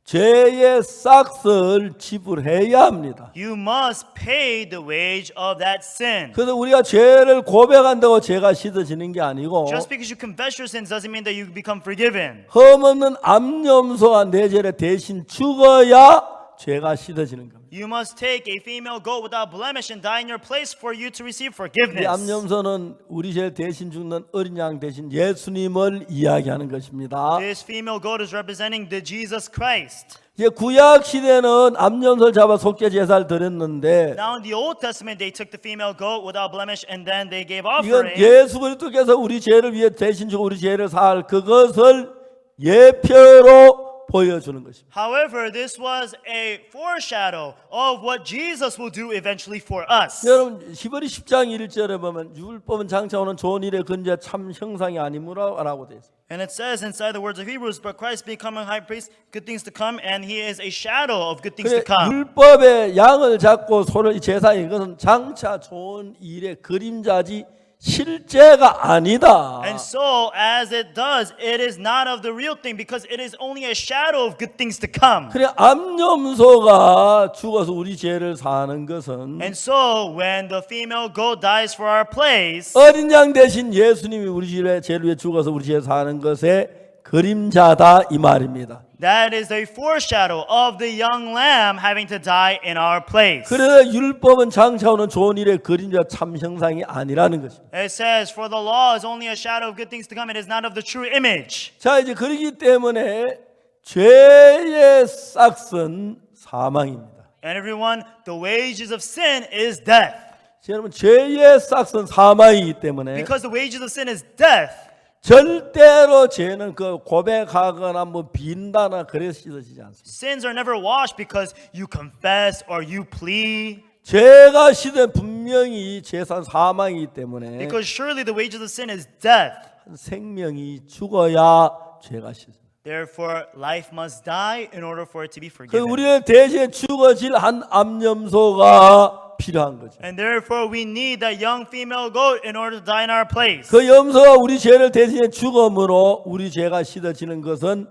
죄의 싹을 지불해야 합니다. You must pay the wage of that sin. 그래서 우리가 죄를 고백한다고 죄가 씻어지는 게 아니고 Just because you confess your sins doesn't mean that you become forgiven. 흠없는 암염소가 내 죄를 대신 죽어야 죄가 씻어지는 겁니다. You must take a female goat without blemish and die in your place for you to receive 이 forgiveness. 암염소는 우리 죄를 대신 죽는 어린 양 대신 예수님을 이야기하는 것입니다. This female goat is representing the Jesus Christ. 이제 구약 시대는 암염소를 잡아 속죄 제사를 드렸는데 Now in the Old Testament, they took the female goat without blemish and then they gave 이건 offering. 예수 그리스도께서 우리 죄를 위해 대신 주고 우리 죄를 사할 그것을 예표로 보여주는 것입니다. However, this was a foreshadow of what Jesus will do eventually for us. 여러분 히브리 10장 1절에 보면 율법은 장차 오는 좋은 일의 근제 참 형상이 아니므라라고 되어 있습니다. And it says inside the words of Hebrews, but Christ becoming high priest, good things to come, and he is a shadow of good things to 그래, come. 율법의 양을 잡고 소를 제사인 것은 장차 좋은 일의 그림자지 실제가 아니다. And so, as it does, it is not of the real thing because it is only a shadow of good things to come. 그래 암염소가 죽어서 우리 죄를 사는 것은 And so, when the female goat dies for our place, 어린 양 대신 예수님이 우리 죄를 위해 죽어서 우리 죄 사는 것의 그림자다 이 말입니다. that is a foreshadow of the young lamb having to die in our place. 그래서 율법은 장차오는 좋은 일의 그림자 참 형상이 아니라는 것입니다. It says, for the law is only a shadow of good things to come. It is not of the true image. 자 이제 그러기 때문에 죄의 싹은 사망입니다. And everyone, the wages of sin is death. 여러분 죄의 싹은 사망이기 때문에 Because the wages of sin is death, 절대로 죄는 그 고백하거나 뭐 빈다나 그래서 씻어지지 않습니다. sins are never washed because you confess or you plead. 죄가 씻은 분명히 죄산 사망이기 때문에 Because surely the wages of sin is death. 생명이 죽어야 죄가 씻어집니다. Therefore, life must die in order for it to be 그 forgiven. 우리의 대신에 죽어질 한 암염소가 필요한 거죠. And therefore, we need that young female goat in order to die in our place. 그 염소가 우리 죄를 대신해 죽음으로 우리 죄가 씻어지는 것은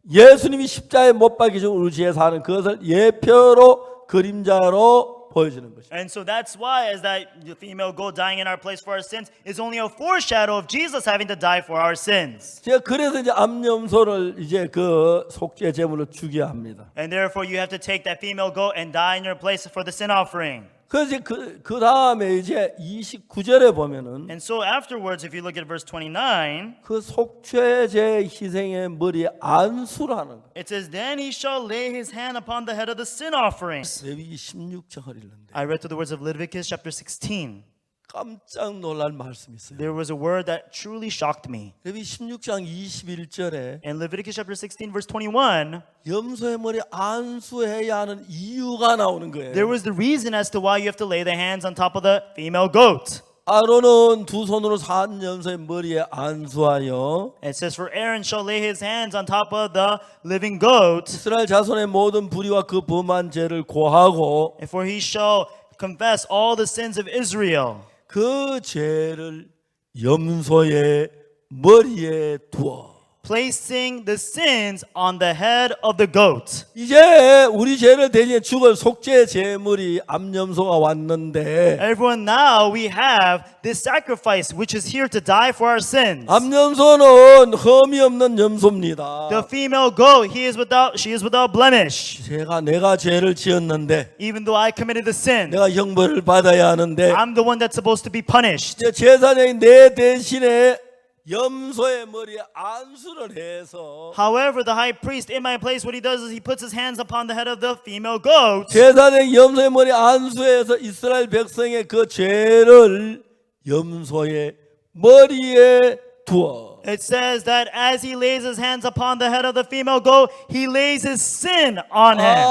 예수님이 십자가에 못 박히시고 우리 죄에 사는 그것을 예표로 그림자로 보여주는 것입니다. And so that's why, as that female goat dying in our place for our sins is only a foreshadow of Jesus having to die for our sins. 제가 그래서 이제 암염소를 이제 그 속죄 제물로 주게 합니다. And therefore, you have to take that female goat and die in your place for the sin offering. 그래서 그 다음에 이제 29절에 보면은 And so afterwards, if you look at verse 29, 그 속죄제 희생의 머리에 안수라는 거. it says, Then he shall lay his hand upon the head of the sin offering. 레위기 16장을 읽는데 I read through the words of Leviticus chapter 16. 깜짝 놀랄 말씀이 있어요. There was a word that truly shocked me. 레위기 16장 21절에 In Leviticus chapter 16, verse 21, 염소의 머리에 안수해야 하는 이유가 나오는 거예요. there was the reason as to why you have to lay the hands on top of the female goat. 아론은 두 손으로 산 염소의 머리에 안수하여 It says, For Aaron shall lay his hands on top of the living goat, 이스라엘 자손의 모든 불의와 그 범한 죄를 고하고 and for he shall confess all the sins of Israel. 그 죄를 염소의 머리에 두어 placing the sins on the head of the goat. 이제 우리 죄를 대신해 죽을 속죄 제물이 암염소가 왔는데 Everyone, now we have this sacrifice which is here to die for our sins. 암염소는 흠이 없는 염소입니다. The female goat, she is without blemish. 내가 죄를 지었는데 Even though I committed the sin, 내가 형벌을 받아야 하는데 I'm the one that's supposed to be punished. 이제 제사장이 내 대신에 염소의 머리에 안수를 해서 However, the high priest in my place, what he does is he puts his hands upon the head of the female goat. 제사장이 염소의 머리에 안수해서 이스라엘 백성의 그 죄를 염소의 머리에 두어 It says that as he lays his hands upon the head of the female goat, he lays his sin on him.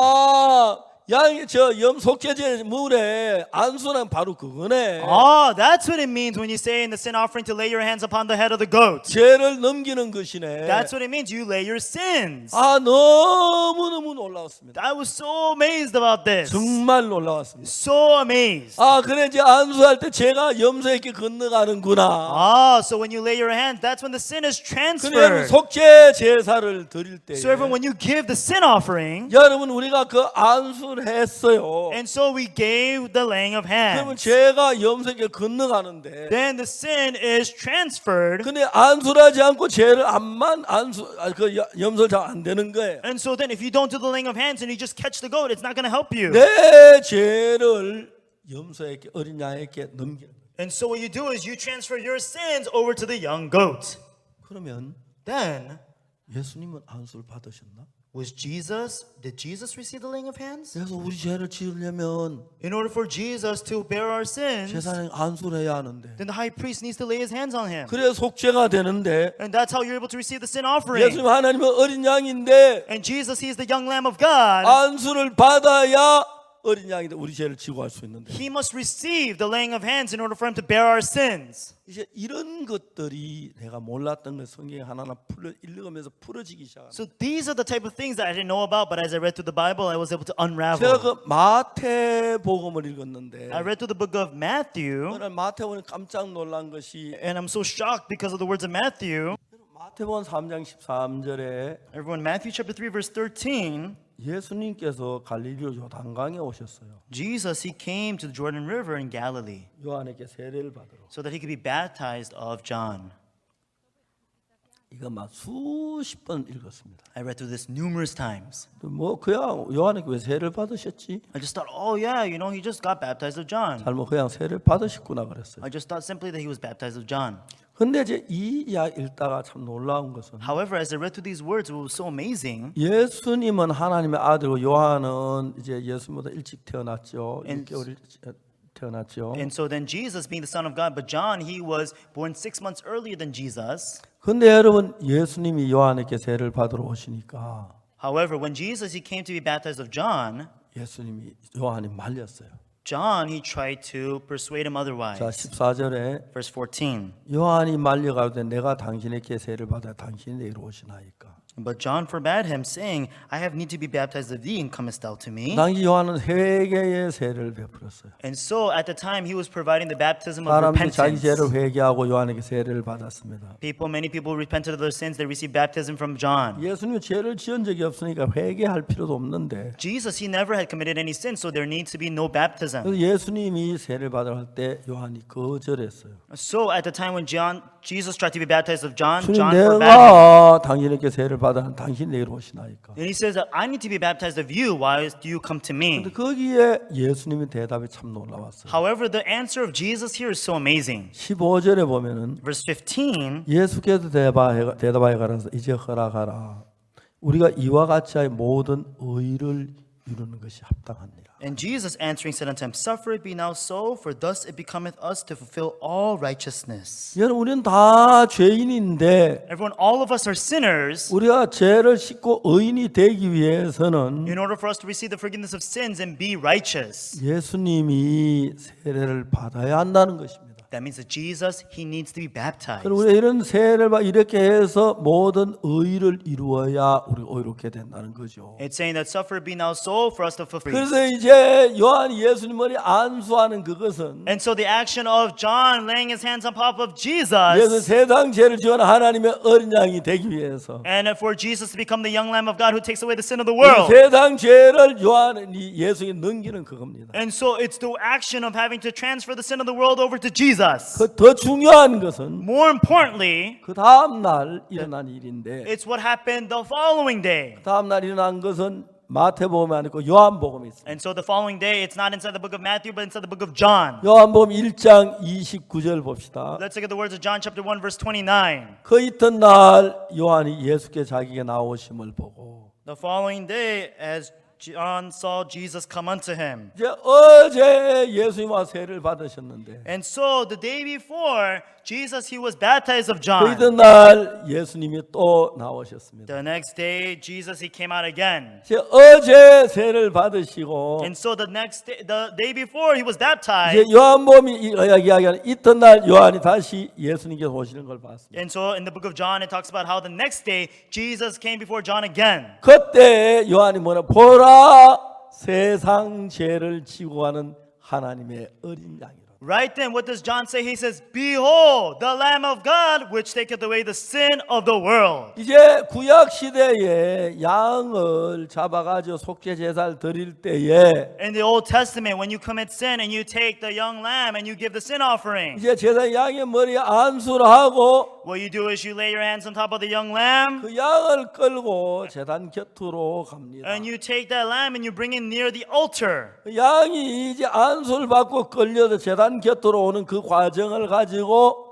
속죄제 물에 안수는 바로 그거네. Oh, that's what it means when you say in the sin offering to lay your hands upon the head of the goat. 죄를 넘기는 것이네. That's what it means. You lay your sins. 너무너무 놀라웠습니다. I was so amazed about this. 정말 놀라웠습니다. So amazed. 그래 이제 안수할 때 죄가 염소에게 건너가는구나. So when you lay your hands, that's when the sin is 그래 transferred. 속죄 제사를 드릴 때 So everyone, when you give the sin offering, 여러분 우리가 그 안수를 했어요. and so we gave the laying of 그러면 hands, 죄가 염소에게 건너가는데 then the sin is transferred. 근데 안수를 하지 않고 죄를 염소를 잘 안 되는 거예요. And so then if you don't do the laying of hands and you just catch the goat, it's not going to help you. 내 죄를 염소에게 어린 양에게 넘기는 거예요. And so what you do is you transfer your sins over to the young goat. 그러면 Then, 예수님은 안수를 받으셨나? did Jesus receive the laying of hands? 그래서 우리 죄를 지으려면 In order for Jesus to bear our sins, 제사장이 안수를 해야 하는데 then the high priest needs to lay his hands on him. 그래 속죄가 되는데 And that's how you're able to receive the sin offering. 예수님 하나님은 어린 양인데 And Jesus, he is the young lamb of God. 안수를 받아야 어린 양이 우리 죄를 지고 갈 수 있는데 He must receive the laying of hands in order for him to bear our sins. 이제 이런 것들이 내가 몰랐던 것 성경에 하나하나 읽으면서 풀어지기 시작합니다. So these are the type of things that I didn't know about, but as I read through the Bible, I was able to 제가 unravel. 그 마태복음을 읽었는데 I read through the book of Matthew, 오늘 마태복음에 깜짝 놀란 것이 and I'm so shocked because of the words of Matthew. 마태복음 3장 13절에 Everyone, Matthew chapter 3, verse 13, 예수님께서 갈릴리로 요단강에 오셨어요. Jesus, he came to the Jordan River in Galilee 요한에게 세례를 받으러. so that he could be baptized of John. 이거 막 수십 번 읽었습니다. I read through this numerous times. 뭐 그냥 요한에게 왜 세례를 받으셨지? I just thought, oh yeah, you know, he just got baptized of John. 잘못 그냥 세례를 받으셨구나 그랬어요. I just thought simply that he was baptized of John. 근데 이제 이 이야기 읽다가 참 놀라운 것은 However, as I read through these words, what was so amazing, 예수님은 하나님의 아들이고 요한은 이제 예수님보다 일찍 태어났죠. And- 6개월 일찍 태어났죠. and so then Jesus being the Son of God, but John, he was born 6 months earlier than Jesus. 근데 여러분 예수님이 요한에게 세례를 받으러 오시니까 However, when Jesus, he came to be baptized of John, 예수님이 요한이 말렸어요. John, he tried to persuade him 자, otherwise. 14절에 Verse 14. 요한이 말려가지고 내가 당신에게 세례를 받아 당신이 내게로 오시나이까. But John forbade him, saying, I have need to be baptized of thee, and comest thou to me? 당시 요한은 회개의 세례를 베풀었어요. And so at the time, he was providing the baptism of 사람들이 자기 repentance. 죄를 회개하고 요한에게 세례를 받았습니다. Many people repented of their sins. They received baptism from John. 예수님은 죄를 지은 적이 없으니까 회개할 필요도 없는데 Jesus, he never had committed any sin, so there needs to be no baptism. 그래서 예수님이 세례를 받으러 할 때 요한이 거절했어요. So at the time when Jesus tried to be baptized of John, 주님 John forbade him. 내가 당신에게 세례를 받아 당신 내게로 오시나이까. And he says, I need to be baptized of you. Why do you come to 근데 me? 거기에 예수님의 대답이 참 놀라웠어요. However, the answer of Jesus here is so amazing. 15절에 보면은 Verse 15, 예수께서 대답하여 가라서 이제 허락하라. 우리가 이와 같이 하여 모든 의를 이루는 것이 합당하니라. and Jesus answering said unto him, Suffer it be now so, for thus it becometh us to fulfill all righteousness. 여러분 우리는 다 죄인인데 Everyone, all of us are sinners. 우리가 죄를 씻고 의인이 되기 위해서는 In order for us to receive the forgiveness of sins and be righteous, 예수님이 세례를 받아야 한다는 것입니다. that means that Jesus, he needs to be baptized. 그럼 우리가 이런 세례를 이렇게 해서 모든 의를 이루어야 우리가 의롭게 된다는 거죠. It's saying that suffer it be now so for us to fulfill. 그래서 이제 요한이 예수님 머리 안수하는 그것은 And so the action of John laying his hands on top of 예수 Jesus, 세상 죄를 지원한 하나님의 어린 양이 되기 위해서 and for Jesus to become the young Lamb of God who takes away the sin of the 이 world. 세상 죄를 요한이 예수에게 넘기는 그겁니다. And so it's the action of having to transfer the sin of the world over to Jesus. 그 더 중요한 것은 More importantly, 그 다음 날 일어난 일인데 it's what happened the following day. 다음 날 일어난 것은 마태복음이 아니고 요한복음이 있습니다. And so the following day, it's not inside the book of Matthew, but inside the book of John. 요한복음 1장 29절 봅시다. Let's look at the words of John chapter 1, verse 29. 그 이튿날 요한이 예수께 자기에게 나오심을 보고 The following day, as John saw Jesus come unto him. 이제 어제 예수님과 세례를 받으셨는데 And so the day before, Jesus, he was baptized of 그 John. 이튿날 예수님이 또 나오셨습니다. The next day, Jesus, he came out again. 이제 어제 세례를 받으시고 And so the next day, the day before he was 이제 baptized. 요한복음이 이야기하는 이튿날 요한이 다시 예수님께서 오시는 걸 봤습니다. And so in the book of John, it talks about how the next day, Jesus came before John again. 그때 요한이 뭐라 보라 세상 죄를 지고 가는 하나님의 어린 양이라. Right then, what does John say? He says, Behold, the Lamb of God, which taketh away the sin of the world. 이제 구약 시대에 양을 잡아가지고 속죄 제사를 드릴 때에 In the Old Testament, when you commit sin and you take the young lamb and you give the sin offering, 이제 제사 양의 머리에 안수를 하고 what you do is you lay your hands on top of the young lamb 그 양을 끌고 제단 곁으로 갑니다. and you take that lamb and you bring it near the altar. 그 양이 이제 안수를 받고 끌려서 제단 곁으로 오는 그 과정을 가지고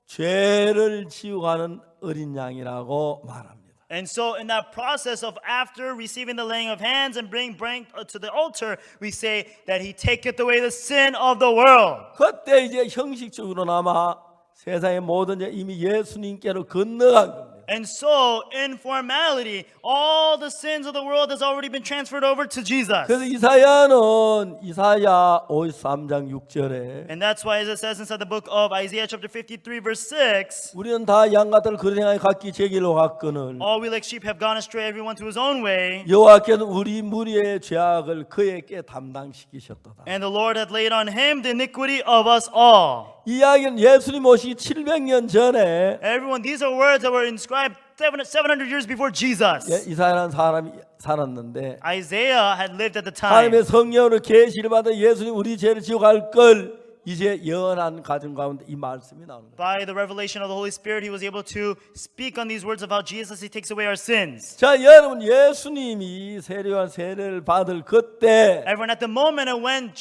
죄를 지우가는 어린 양이라고 말합니다. And so in that process of after receiving the laying of hands and bring to the altar, we say that he taketh away the sin of the world. 그때 이제 형식적으로나마 세상의 모든 죄 이미 예수님께로 건너간 겁니다. And so, in formality, all the sins of the world has already been transferred over to Jesus. 그래서 이사야는 이사야 53장 6절에 And that's why, as it says inside the book of Isaiah chapter 53 verse 6, 우리는 다 양같을 그런 행하여 각기 제 길로 갔거늘 all we like sheep have gone astray, everyone to his own way. 여호와께는 우리 무리의 죄악을 그에게 담당시키셨도다. And the Lord hath laid on him the iniquity of us all. 이 이야기는 예수님 오시기 700년 전에 Everyone, these are words that were inscribed 700 years before Jesus. 이사야라는 사람이 살았는데 Isaiah had lived at the time. 하나님의 성령으로 계시를 받아 예수님 우리 죄를 지고 갈 걸 이제 예언한 가정 가운데 이 말씀이 나오는 거예요. By the revelation of the Holy Spirit, he was able to speak on these words of how Jesus, he takes away our sins. 자, 여러분 예수님이 세례요한 세례를 받을 그때 Everyone, at the moment of when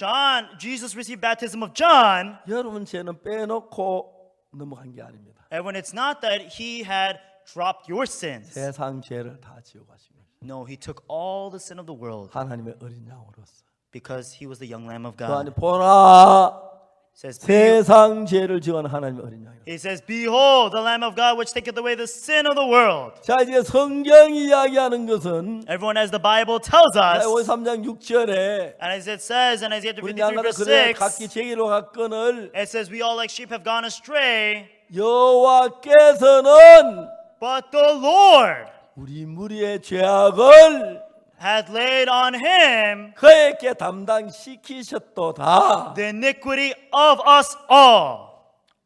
Jesus received baptism of John, 여러분 죄는 빼놓고 넘어간 게 아닙니다. everyone, it's not that he had dropped your sins. 세상 죄를 다 지고 가신 거예요. No, he took all the sin of the world 하나님의 어린 양으로서. because he was the young Lamb of 그 안에 God. 보라 It says, 세상 죄를 지고는 하나님의 어린 양이라. he says, behold, the Lamb of God which taketh away the sin of the world. 자, 이제 성경이 이야기하는 것은 Everyone, as the Bible tells us, 53장 6절에 and as it says in Isaiah 우리 53 양가를 verse 그래 6, 각기 제기로 갔거늘 it says, we all like sheep have gone astray, 여호와께서는 but the Lord 우리 무리의 죄악을 hath laid on him 그에게 담당시키셨도다. the iniquity of us all.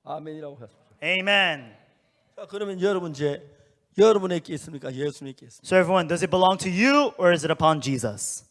아멘이라고 했습니다. Amen. 자, 그러면 여러분 죄 여러분에게 있습니까? 예수님께 있습니까? So everyone, does it belong to you or is it upon Jesus?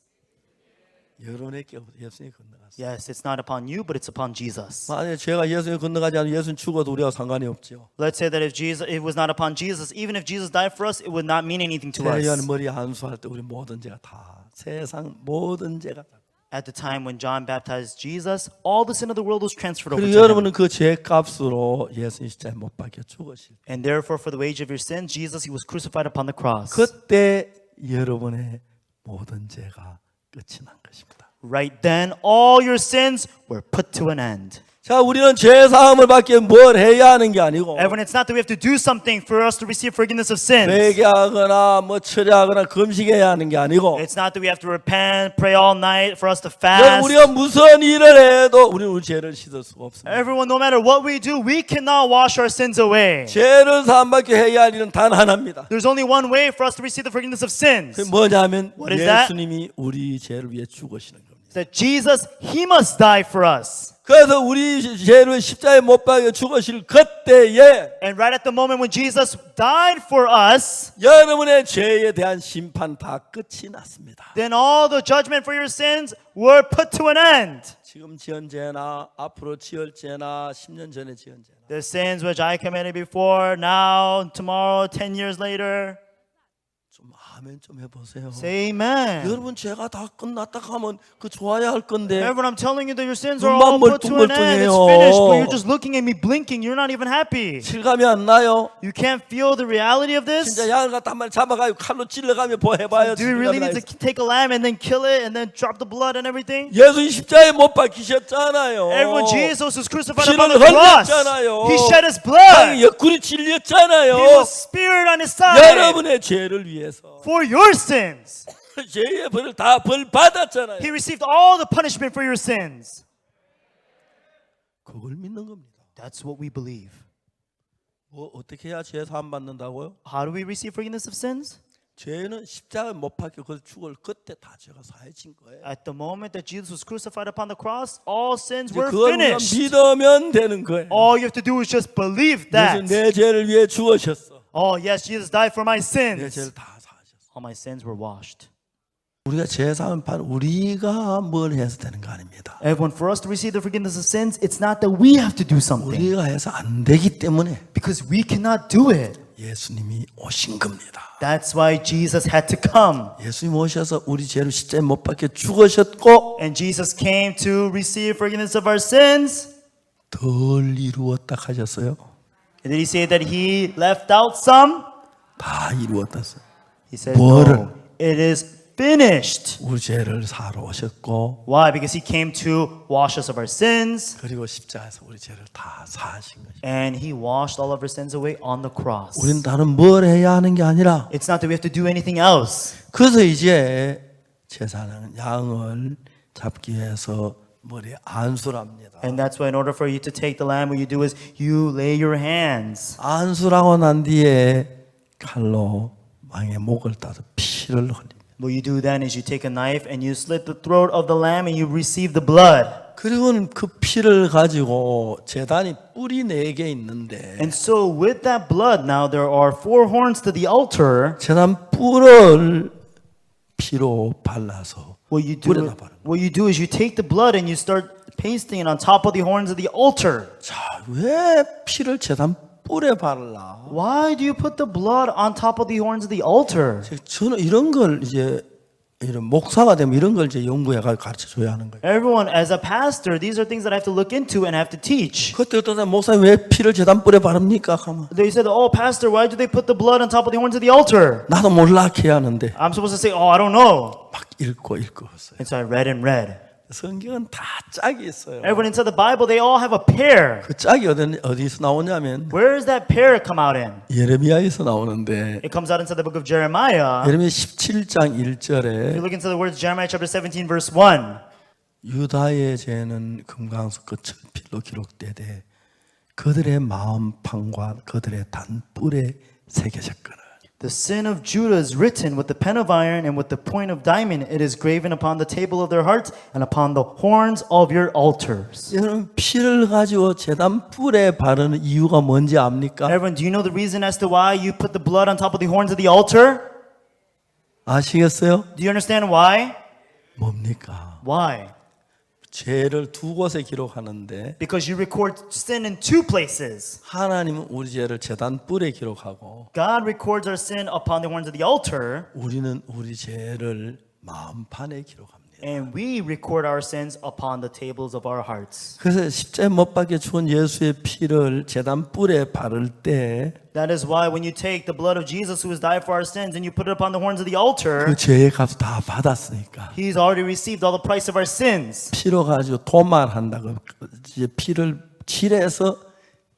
여러분에게 예수님이 건너갔어요. Yes, it's not upon you, but it's upon Jesus. 만약에 죄가 예수님 건너가지 않으면 예수님 죽어도 우리와 상관이 없죠. Let's say that if it was not upon Jesus, even if Jesus died for us, it would not mean anything to 세례요한 us. 머리 한수할 때 우리 모든 죄가 다 세상 모든 죄가 다. At the time when John baptized Jesus, all the sin of the world was transferred over 그리고 to him. 여러분은 그 죄값으로 예수님 십자가에 못 박혀 죽으실 때 And therefore, for the wage of your sins, Jesus, he was crucified upon the cross. 그때 여러분의 모든 죄가 끝이 난 것입니다. Right then, all your sins were put to an end. 자, 우리는 죄 사함을 받기 뭘 해야 하는 게 아니고 Everyone, it's not that we have to do something for us to receive forgiveness of sins. 회개하거나 뭐 철회하거나 금식해야 하는 게 아니고 It's not that we have to repent, pray all night for us to 여러분, fast. 우리가 무슨 일을 해도 우리는 우리 죄를 씻을 수가 없습니다. Everyone, no matter what we do, we cannot wash our sins away. 죄를 사함받기 해야 할 일은 단 하나입니다. There's only one way for us to receive the forgiveness of sins. 그게 뭐냐면 What is that? 예수님이 우리 죄를 위해 죽으시는 겁니다. That Jesus, he must die for us. 그래서 우리 죄를 십자가에 못 박여 죽으실 그때에 And right at the moment when Jesus died for us, 여러분의 죄에 대한 심판 다 끝이 났습니다. then all the judgment for your sins were put to an end. 지금 지은 죄나 앞으로 지을 죄나 10년 전에 지은 죄나 The sins which I committed before, now, tomorrow, 10 years later. 좀 아멘 좀 해보세요. Say amen. 여러분 죄가 다 끝났다 하면 그 좋아야 할 건데 Everyone, I'm telling you that your sins are 눈만 all put to an end. It's 멀뚱멀뚱해요. finished, but you're just looking at me blinking. You're not even happy. 실감이 안 나요? You can't feel the reality of this? 진짜 양을 갖다 한 마리 잡아가지고 칼로 찔러가며 해봐요. Do we really need to take a lamb and then kill it and then drop the blood and everything? 예수님 십자가에 못 박히셨잖아요. Everyone, Jesus was crucified 피를 upon the cross. 흘렸잖아요. He shed his 땅에 blood. 옆구리 찔렸잖아요. He was speared on his side 여러분의 죄를 위해서 for your sins. 죄의 벌을 다 벌 받았잖아요. He received all the punishment for your sins. 그걸 믿는 겁니다. That's what we believe. 뭐 어떻게 해야 죄 사함 받는다고요? How do we receive forgiveness of sins? 죄는 십자가에 못 박혀 그 죽을 그때 다 죄가 사해진 거예요. At the moment that Jesus was crucified upon the cross, all sins 이제 were 그걸 우리가 finished. 믿으면 되는 거예요. All you have to do is just believe 예수 that. 내 죄를 위해 죽으셨어. Oh, yes, Jesus died for my 내 sins. 죄를 다 사하셨어. All my sins were washed. 우리가 죄 사함 받 우리가 뭘 해서 되는 거 아닙니다. Everyone, for us to receive the forgiveness of sins, it's not that we have to do something. 우리가 해서 안 되기 때문에 Because we cannot do it. 예수님이 오신 겁니다. That's why Jesus had to come. 예수님 오셔서 우리 죄를 십자가에 못 박혀 죽으셨고 And Jesus came to receive forgiveness of our sins. 덜 이루었다 하셨어요. And did he say that he left out some? 다 이루었다 했어요. He said, 뭐를? no, it is finished. 우리 죄를 사러 오셨고 Why? Because he came to wash us of our sins, 그리고 십자가에서 우리 죄를 다 사하신 거죠. and he washed all of our sins away on the cross. 우리는 다른 뭘 해야 하는 게 아니라 It's not that we have to do anything else. 그래서 이제 제사는 양을 잡기 위해서 머리에 안수를 합니다. And that's why in order for you to take the lamb, what you do is you lay your hands. 안수라고 난 뒤에 칼로 왕의 목을 따서 피를 흘립니다. What you do then is you take a knife and you slit the throat of the lamb and you receive the blood. 그리고는 그 피를 가지고 제단이 뿔이 4개 있는데 And so with that blood now there are 4 horns to the altar. 제단 뿔을 피로 발라서 What you 뿔에다 do, 바르는 거예요. what you do is you take the blood and you start pasting it on top of the horns of the altar. 자, 왜 피를 제단 뿔에 바르라? Why do you put the blood on top of the horns of the altar? 저는 이런 걸 이제 이런 목사가 되면 이런 걸 이제 연구해가 가르쳐 줘야 하는 거예요. Everyone, as a pastor, these are things that I have to look into and have to teach. 그때 어떤 사람 목사님 왜 피를 제단 뿔에 바릅니까? 하면 They said, "Oh, pastor, why do they put the blood on top of the horns of the altar?" 나도 몰라 해야 하는데 I'm supposed to say, "Oh, I don't know." 막 읽고 했어요. And so I read and read. 성경은 다 짝이 있어요. Everyone inside the Bible, they all have a pair. 그 짝이 어디서 나오냐면 Where does that pair come out in? 예레미야에서 나오는데 It comes out inside the book of Jeremiah. 예레미야 17장 If 1절에 you look into the words Jeremiah chapter 17 verse 1. 유다의 죄는 금강석 끝을 필로 기록되되 그들의 마음판과 그들의 단뿔에 새겨졌거늘. The sin of Judah is written with the pen of iron and with the point of diamond. It is graven upon the table of their hearts and upon the horns of your altars. 여러분 피를 가지고 제단 뿔에 바르는 이유가 뭔지 압니까? Everyone, do you know the reason as to why you put the blood on top of the horns of the altar? 아시겠어요? Do you understand why? 뭡니까? Why? 죄를 두 곳에 기록하는데 Because you record sin in 2 places. 하나님은 우리 죄를 제단 뿔에 기록하고 God records our sin upon the horns of the altar, 우리는 우리 죄를 마음판에 기록합니다. and we record our sins upon the tables of our hearts. 그래서 십자에 못 박혀 죽은 예수의 피를 제단 뿔에 바를 때 그 That is why when you take the blood of Jesus who has died for our sins and you put it upon the horns of the altar, 죄의 값 다 받았으니까 He's already received all the price of our sins. 피로 가지고 도말한다고 이제 피를 칠해서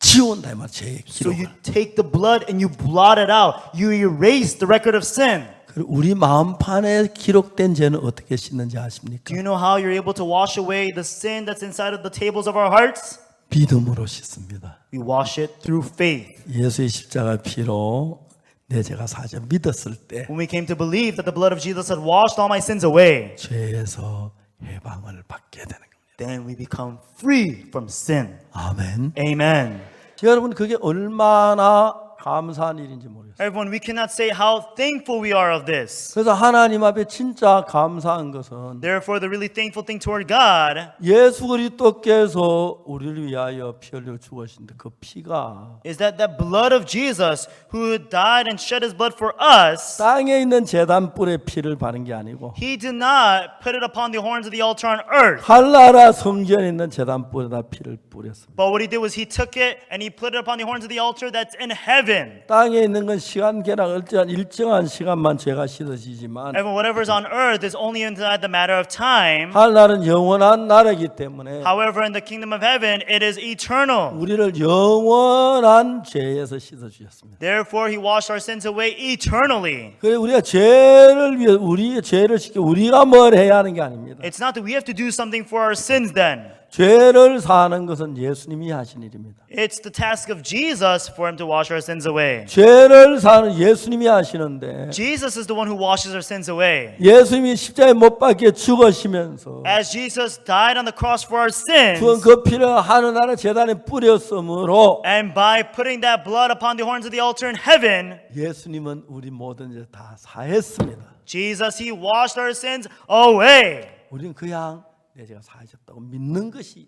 지운다 이 말. 죄의 So 기록을. you take the blood and you blot it out. You erase the record of sin. 그리고 우리 마음판에 기록된 죄는 어떻게 씻는지 아십니까? Do you know how you're able to wash away the sin that's inside of the tables of our hearts? 믿음으로 씻습니다. We wash it through faith. 예수의 십자가 피로 내 죄가 사져 믿었을 때 When we came to believe that the blood of Jesus had washed all my sins away, 죄에서 해방을 받게 되는 겁니다. then we become free from sin. 아멘. Amen. 여러분 그게 얼마나 감사한 일인지 모르겠어요. Everyone, we cannot say how thankful we are of this. 그래서 하나님 앞에 진짜 감사한 것은 Therefore, the really thankful thing toward God 예수 그리스도께서 우리를 위하여 피 흘려 죽으신데 그 피가 is that that blood of Jesus who died and shed his blood for us, 땅에 있는 제단뿔에 피를 바른 게 아니고 he did not put it upon the horns of the altar on earth. 할라라 성전에 있는 제단뿔에다 피를 뿌렸습니다. But what he did was he took it and he put it upon the horns of the altar that's in heaven. 땅에 있는 건 시간 계량 일정한 시간만 죄가 씻어지지만 Everyone, whatever is on earth is only inside the matter of time. 하늘나라는 영원한 나라이기 때문에 However, in the kingdom of heaven, it is eternal. 우리를 영원한 죄에서 씻어 주셨습니다. Therefore, he washed our sins away eternally. 그래 우리가 죄를 위해 우리의 죄를 씻기 우리가 뭘 해야 하는 게 아닙니다. It's not that we have to do something for our sins then. 죄를 사는 것은 예수님이 하신 일입니다. It's the task of Jesus for him to wash our sins away. 죄를 사는 예수님이 하시는데 Jesus is the one who washes our sins away. 예수님이 십자가에 못 박혀 죽으시면서 As Jesus died on the cross for our 죽은 sins, 그 피를 하늘나라 제단에 뿌렸으므로 and by putting that blood upon the horns of the altar in heaven, 예수님은 우리 모든 죄 다 사했습니다. Jesus, he washed our sins away. 우리는 그냥 내 죄가 사해졌다고 믿는 것이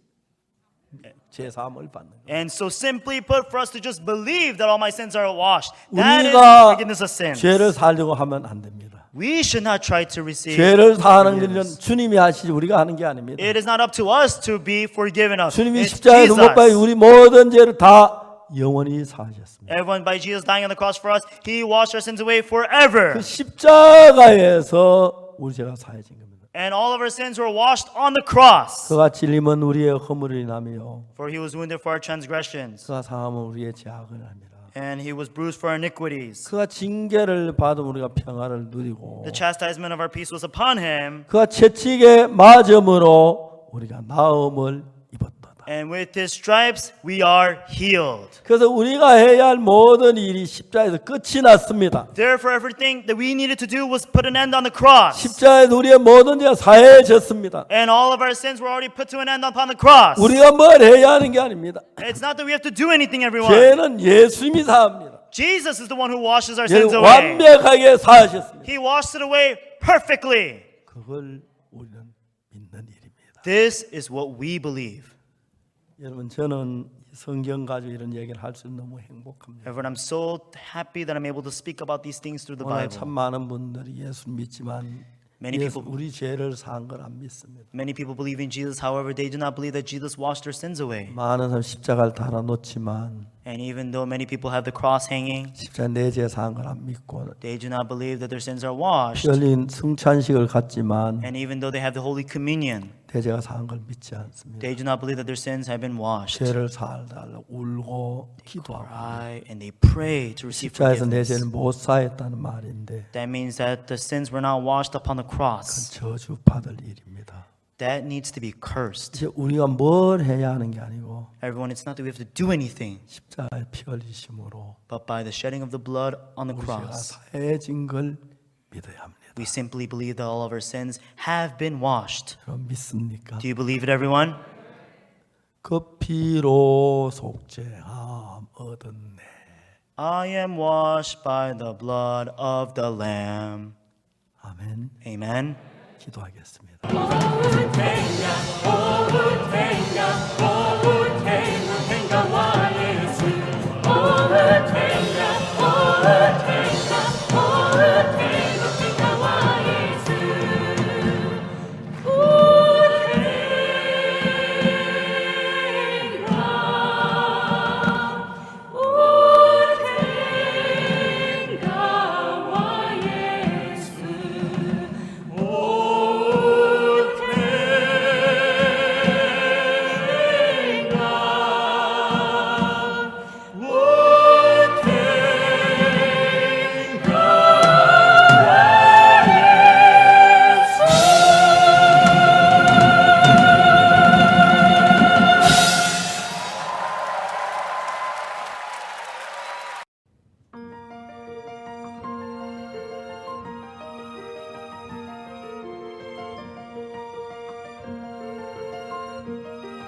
죄 사함을 받는 거예요. And so simply put, for us to just believe that all my sins are washed, that is 우리가 forgiveness of sins. 죄를 살려고 하면 안 됩니다. We should not try to receive 죄를 사하는 일은 forgiveness. 주님이 하시지 우리가 하는 게 아닙니다. It is not up to us to be forgiven of. 주님이 It's 십자가에 못 박혀 Jesus. 우리 모든 죄를 다 영원히 사하셨습니다. Everyone, by Jesus dying on the cross for us, he washed our sins away forever. 그 십자가에서 우리 죄가 사해진 겁니다. And all of our sins were washed on the cross. 그가 찔림은 우리의 허물을 인하며 For he was wounded for our transgressions, 그가 상함은 우리의 죄악을 합니다. and he was bruised for our iniquities. 그가 징계를 받으면 우리가 평화를 누리고 The chastisement of our peace was upon him, 그가 채찍에 맞음으로 우리가 나음을 입었도다. and with his stripes we are healed. 그래서 우리가 해야 할 모든 일이 십자가에서 끝이 났습니다. Therefore, everything that we needed to do was put an end on the cross. 십자가에서 우리의 모든 죄가 사해졌습니다. And all of our sins were already put to an end upon the cross. 우리가 뭘 해야 하는 게 아닙니다. It's not that we have to do anything, everyone. 죄는 예수님이 사합니다. Jesus is the one who washes our 죄는 sins away. 완벽하게 사하셨습니다. He washed it away perfectly. 그걸 우리는 믿는 일입니다. This is what we believe. 여러분 저는 성경 가지고 이런 얘기를 할 수 너무 행복합니다. Everyone, I'm so happy that I'm able to speak about these things through the 오늘 Bible. 참 많은 분들이 예수 믿지만 Many 예수 people- 우리 죄를 사한 걸 안 믿습니다. Many people believe in Jesus, however, they do not believe that Jesus washed their sins away. 많은 사람 십자가를 달아놓지만 And even though many people have the cross hanging, 십자가 내 죄 사한 걸 안 믿고 they do not believe that their sins are washed. 피 흘린 성찬식을 갖지만 And even though they have the Holy Communion, 내 죄가 사한 걸 믿지 않습니다. they do not believe that their sins have been washed. 죄를 사달라고 울고 기도하고 Cry and they pray to receive 십자가에서 내 forgiveness. 죄를 못 사했다는 말인데 That means that the sins were not washed upon the cross. 저주 받을 일입니다. That needs to be cursed. 이제 우리가 뭘 해야 하는 게 아니고 Everyone, it's not that we have to do anything, 십자가에 피 흘리심으로 but by the shedding of the blood on the 우리 죄가 cross, 사해진 걸 믿어야 합니다. we simply believe that all of our sins have been washed. 여러분 믿습니까? Do you believe it, everyone? 그 피로 속죄함 얻었네. I am washed by the blood of the Lamb. 아멘. Amen. 기도하겠습니다. 오은혜야 오은혜야 오은혜야